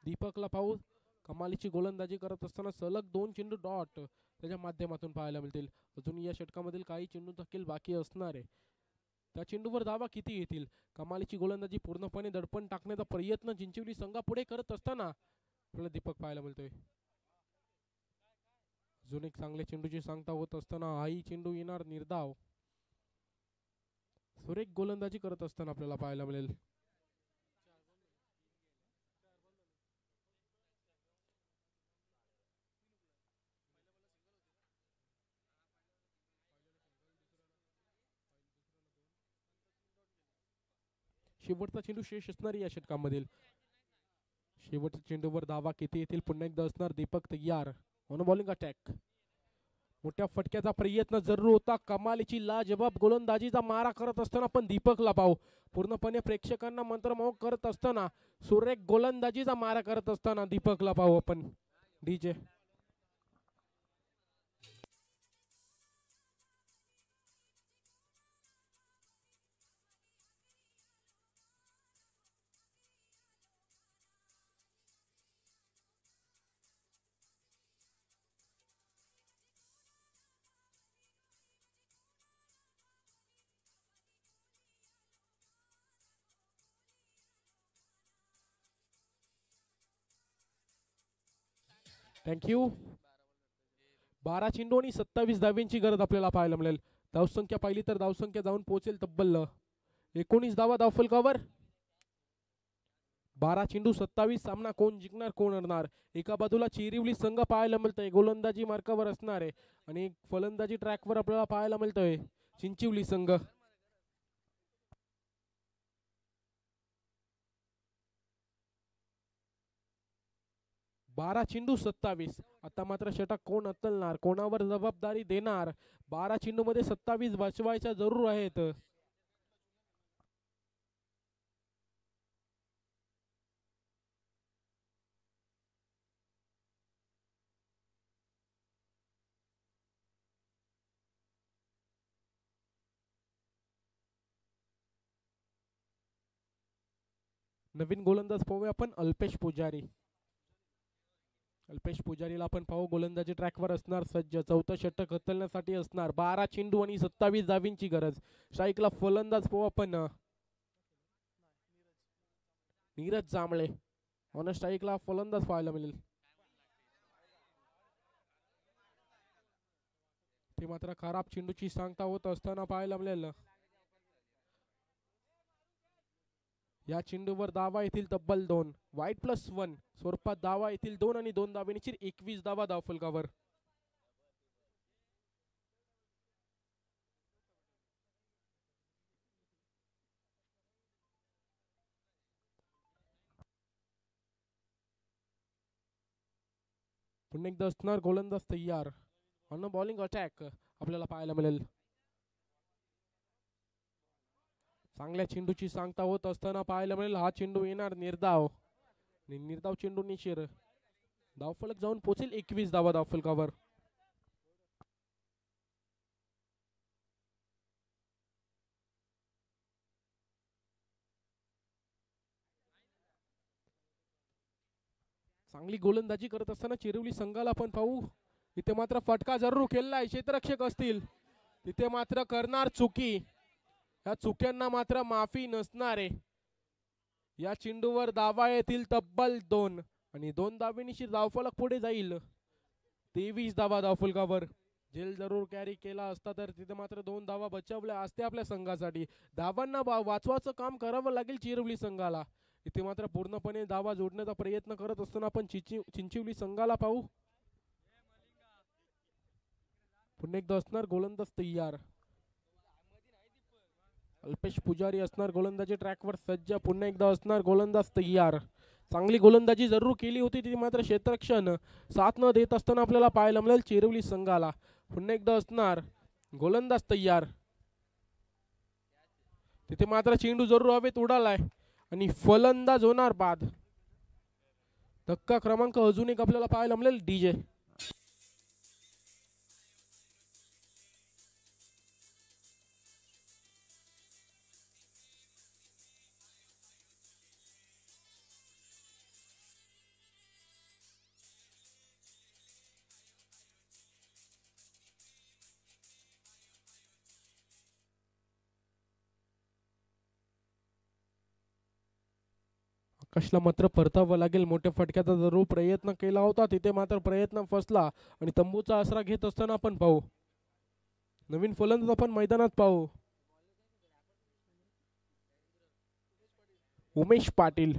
दीपकला पाहू. कमालीची गोलंदाजी करत असताना सलग 2 चेंडू डॉट त्याच्या माध्यमातून पाहायला मिळतील. अजून या षटकामधील काही चेंडू देखील बाकी असणार आहे. त्या चेंडूवर धावा किती येतील. कमालीची गोलंदाजी पूर्णपणे दडपण टाकण्याचा प्रयत्न चिंचवली संघापुढे करत असताना आपल्याला दीपक पाहायला मिळतोय. अजून एक चांगल्या चेंडूची सांगता होत असताना हाही चेंडू येणार निर्धाव. सुरेख गोलंदाजी करत असताना आपल्याला पाहायला मिळेल. शेवटचा चेंडू शेष असणार या षटकामधील. शेवटच्या चेंडूवर धावा किती येतील. पुन्हा एकदा असणार दीपक तयार ऑन बॉलिंग अटॅक. मोठ्या फटक्याचा प्रयत्न जरूर होता. कमालीची लाजबाब गोलंदाजीचा मारा करत असताना पण दीपकला पाहू. पूर्णपणे प्रेक्षकांना मंत्रमोहक करत असताना सुरेख गोलंदाजीचा मारा करत असताना दीपकला पाहू आपण. DJ thank you. 12 चेंडू आणि 27 धाव्यांची गरज आपल्याला पाहायला मिळेल. धावसंख्या पाहिली तर धावसंख्या जाऊन पोहोचेल तब्बल 19 धावा धावफलकावर. 12 चेंडू 27. सामना कोण जिंकणार कोण हरणार. एका बाजूला चिरिवली संघ पाहायला मिळतोय, गोलंदाजी मार्कावर असणार आहे, आणि फलंदाजी ट्रॅकवर आपल्याला पाहायला मिळतोय चिंचिवली संघ. 12 चेंडू 27. आता मात्र षटक कोण हकलणार, कोणावर जबाबदारी देणार. 12 चेंडू मध्ये 27 बसवायच्या जरूर आहेत. नवीन गोलंदाज पाहूया आपण अल्पेश पुजारी. अल्पेश पुजारीला आपण पाहू. गोलंदाजी ट्रॅकवर असणार सज्ज. चौथं षटक हकलण्यासाठी असणार. 12 चेंडू आणि 27 धावींची गरज. स्ट्राईकला फलंदाज पाहू आपण नीरज जांभळे. ऑन स्ट्राईकला फलंदाज पाहायला मिळेल. ते मात्र खराब चेंडूची सांगता होत असताना पाहायला मिळेल. या चेंडूवर धावा येतील तब्बल 2. वाईट +1 स्वरूपात धावा येतील 2 आणि 2 धावेची 21 धावा धावफलकावर. पुन्हा एकदा असणार गोलंदाज तयार. ऑन बॉलिंग अटॅक आपल्याला पाहायला मिळेल. चांगल्या चेंडूची सांगता होत असताना पाहायला मिळेल. हा चेंडू येणार निर्धाव. निर्धाव चेंडू निशिर. धावफलक जाऊन पोहोचेल 21 धावा धावफलकावर. चांगली गोलंदाजी करत असताना चिरवली संघाला पण पाहू. इथे मात्र फटका जरूर खेळलाय. क्षेत्ररक्षक असतील तिथे मात्र करणार चुकी. या चुक्यांना मात्र माफी नसणार आहे. या चेंडूवर धावा येतील तब्बल 2 आणि 2 धावेनिशी धावफलक पुढे जाईल 23 धावा धावफलकावर. झेल जरूर कॅरी केला असता तर तिथे मात्र 2 धावा बचावल्या असत्या आपल्या संघासाठी. धावांना वाचवाचं काम करावं लागेल चिरवली संघाला. इथे मात्र पूर्णपणे धावा जोडण्याचा प्रयत्न करत असताना आपण चिंचिवली संघाला पाहू. पुन्हा एकदा असणार गोलंदाज तयार. अल्पेश पुजारी असणार गोलंदाजी ट्रॅकवर सज्ज. पुन्हा एकदा असणार गोलंदाज तयार. चांगली गोलंदाजी जरूर केली होती ती मात्र क्षेत्ररक्षण साथ न देत असताना आपल्याला पाहायला मिळेल चिरवली संघाला. पुन्हा एकदा असणार गोलंदाज तयार. तिथे मात्र चेंडू जरूर हवेत उडालाय आणि फलंदाज होणार बाद. धक्का क्रमांक अजून एक आपल्याला पाहायला मिळेल डीजे. आकाशला मात्र परतावं लागेल. मोठ्या फटक्याचा जरूर प्रयत्न केला होता तिथे मात्र प्रयत्न फसला आणि तंबूचा आसरा घेत असताना आपण पाहू. नवीन फलंदाज आपण मैदानात पाहू. उमेश पाटील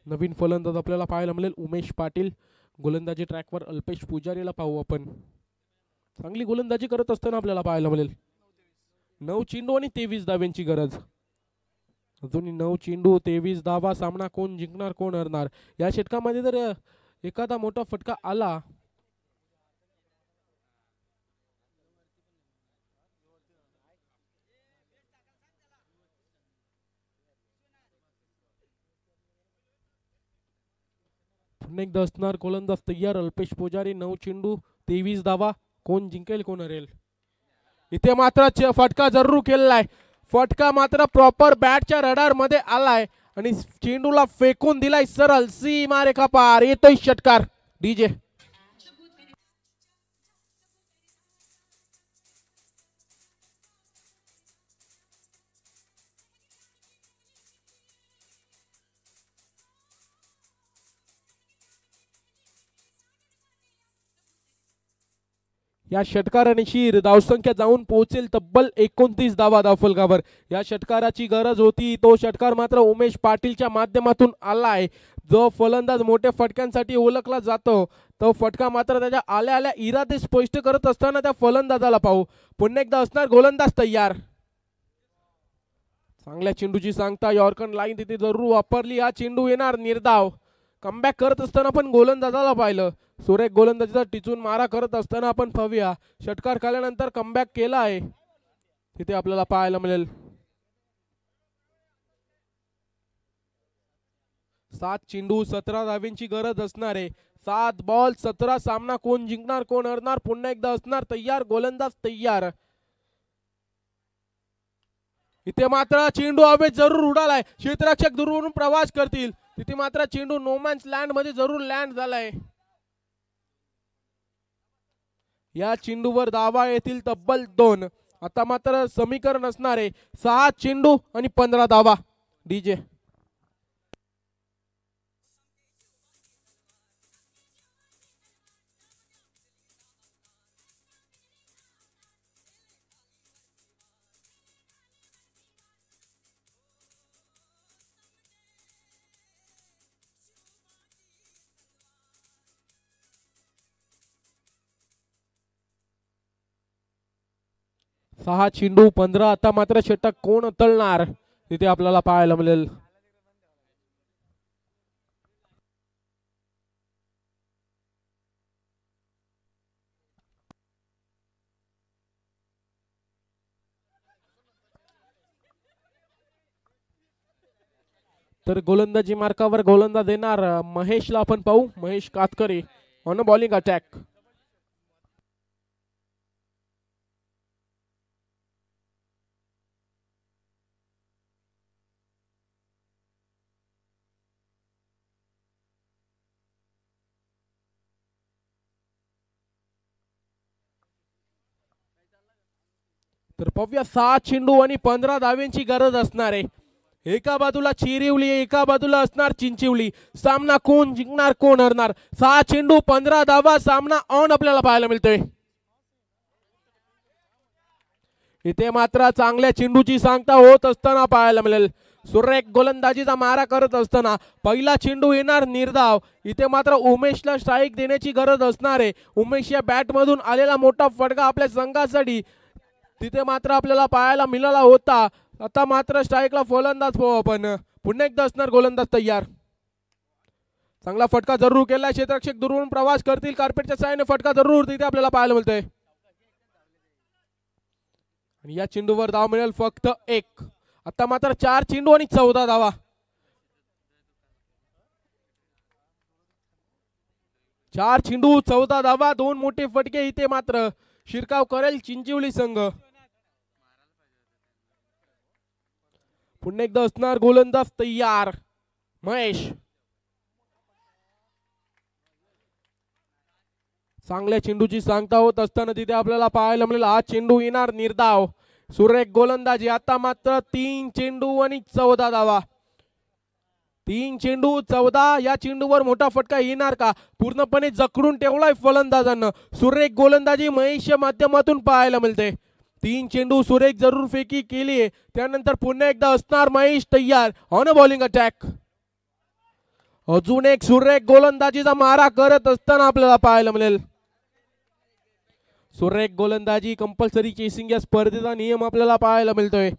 नवीन फलंदाज आपल्याला पाहायला मिळेल. उमेश पाटील. गोलंदाजी ट्रॅकवर अल्पेश पुजारीला पाहू आपण. चांगली गोलंदाजी करत असताना आपल्याला पाहायला मिळेल. 9 चेंडू आणि 23 धाव्यांची गरज. अजून 9 चेंडू 23 धावा. सामना कोण जिंकणार कोण हरणार. या षटकामध्ये जर एखादा मोठा फटका आला पुन्हा एकदा असणार गोलंदाज तयार. अल्पेश पुजारी. 9 चेंडू 23 धावा. कोण जिंकेल कोण हरेल. इथे मात्र फटका जरूर केलाय. फटका मात्र प्रॉपर बॅटच्या रडार मध्ये आलाय आणि चेंडूला फेकून दिलाय सरळ सीमारेखा पार. येतोय षटकार डीजे. या षटकाराने शीर धावसंख्या जाऊन पोहोचेल तब्बल 29 धावा धावफलकावर. या षटकाराची गरज होती. तो षटकार मात्र उमेश पाटीलच्या माध्यमातून आलाय. जो फलंदाज मोठ्या फटक्यांसाठी ओळखला जातो तो फटका मात्र त्याच्या आल्या आल्या इरादे स्पष्ट करत असताना त्या फलंदाजाला पाहू. पुन्हा एकदा असणार गोलंदाज तयार. चांगल्या चेंडूची सांगता. यॉर्कर लाईन तिथे जरूर वापरली. हा चेंडू येणार निर्धाव. कमबॅक करत असताना आपण गोलंदाजाला पाहिलं. सुरेख गोलंदाजीचा टिचून मारा करत असताना आपण पाहूया. षटकार खाल्यानंतर कमबॅक केला आहे तिथे आपल्याला पाहायला मिळेल. 7 चेंडू 17 धाव्यांची गरज असणार आहे. 7 बॉल 17. सामना कोण जिंकणार कोण हरणार. पुन्हा एकदा असणार तयार गोलंदाज तयार. इथे मात्र चेंडू हवेत जरूर उडालाय. क्षेत्ररक्षक दूरवरून प्रवास करतील. तिथे मात्र चेंडू नोमॅन्स लँड मध्ये जरूर लँड झालाय. या चेंडूवर धावा येतील तब्बल 2. आता मात्र समीकरण असणार आहे 6 चेंडू आणि 15 धावा डीजे. सहा चेंडू 15. आता मात्र षटक कोण उतरणार तिथे आपल्याला पाहायला मिळेल. तर गोलंदाजी मार्कावर गोलंदाज देणार महेशला आपण पाहू. Mahesh Katkare on a bowling attack. तर पाहूया 6 चेंडू आणि 15 धाव्यांची गरज असणार आहे. एका बाजूला चिरिवली, एका बाजूला असणार चिंचिवली. सामना कोण जिंकणार कोण हरणार. 6 चेंडू 15 धावा, सामना ऑन आपल्याला पाहायला मिळतोय. इथे मात्र चांगल्या चेंडूची सांगता होत असताना पाहायला मिळेल. सुरेख गोलंदाजीचा मारा करत असताना पहिला चेंडू येणार निर्धाव. इथे मात्र उमेशला स्ट्राईक देण्याची गरज असणार आहे. उमेश या बॅट मधून आलेला मोठा फटका आपल्या संघासाठी तिथे मात्र आपल्याला पाहायला मिळाला होता. आता मात्र स्ट्राईकला फलंदाज पाहू आपण. पुन्हा एकदा असणार गोलंदाज तयार. चांगला फटका जरूर केला. क्षेत्ररक्षक दुरून प्रवास करतील. कार्पेटच्या साहाय्याने फटका जरूर तिथे आपल्याला पाहायला मिळतोय. आणि या चेंडूवर धाव मिळेल फक्त 1. आता मात्र 4 चेंडू आणि 14 धावा. चार चेंडू 14 धावा, 2 मोठे फटके. इथे मात्र शिरकाव करेल चिंचिवली संघ. पुन्हा एकदा असणार गोलंदाज तयार महेश. चांगल्या चेंडूची सांगता होत असताना तिथे आपल्याला पाहायला मिळेल हा चेंडू येणार निर्धाव. सुरेख गोलंदाजी. आता मात्र 3 चेंडू आणि 14 धावा. 3 चेंडू 14. या चेंडूवर मोठा फटका येणार का. पूर्णपणे जखडून ठेवलाय फलंदाजांना. सुरेख गोलंदाजी महेशच्या माध्यमातून पाहायला मिळते. 3 चेंडू सुरेख जरूर फेकी केली. त्यानंतर पुन्हा एकदा असणार महेश तयार ऑन अ बॉलिंग अटॅक. अजून एक सुरेख गोलंदाजीचा मारा करत असताना आपल्याला पाहायला मिळेल. सुरेख गोलंदाजी कंपल्सरी चेसिंग या स्पर्धेचा नियम आपल्याला पाहायला मिळतोय.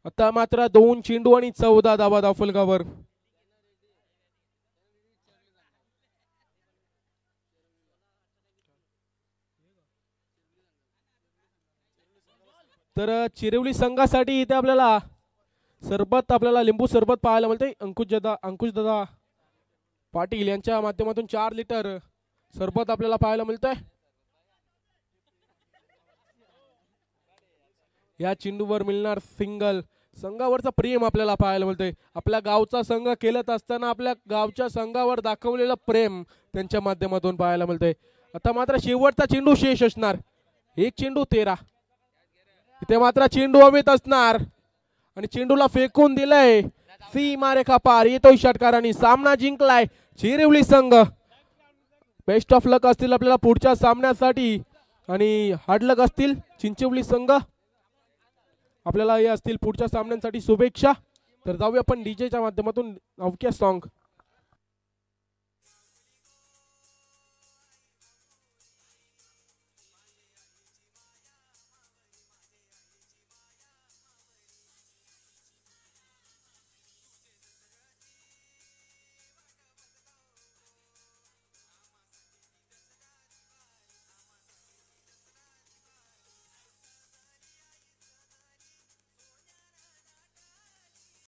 आता मात्र 2 चेंडू आणि 14 धावा धावफलकावर. तर चिरवली संघासाठी इथे आपल्याला लिंबू सरबत पाहायला मिळते. अंकुश दादा पाटील यांच्या माध्यमातून 4 लिटर सरबत आपल्याला पाहायला मिळतंय. या चेंडूवर मिळणार सिंगल. संघावरचा प्रेम आपल्याला पाहायला मिळतंय. आपल्या गावचा संघ खेळत असताना आपल्या गावच्या संघावर दाखवलेलं प्रेम त्यांच्या माध्यमातून पाहायला मिळतंय. आता मात्र शेवटचा चेंडू शेष असणार. 1 चेंडू 13. इथे मात्र चेंडू हवेत असणार आणि चेंडूला फेकून दिलंय. सीमारेखा पार येतोय षटकार आणि सामना जिंकलाय चिरवली संघ. बेस्ट ऑफ लक असतील आपल्याला पुढच्या सामन्यासाठी आणि हार्ड लक असतील चिंचवली संघ. आपल्याला हे असतील पुढच्या सामन्यांसाठी शुभेच्छा. तर जाऊया आपण डीजेच्या माध्यमातून अवक्या सॉन्ग.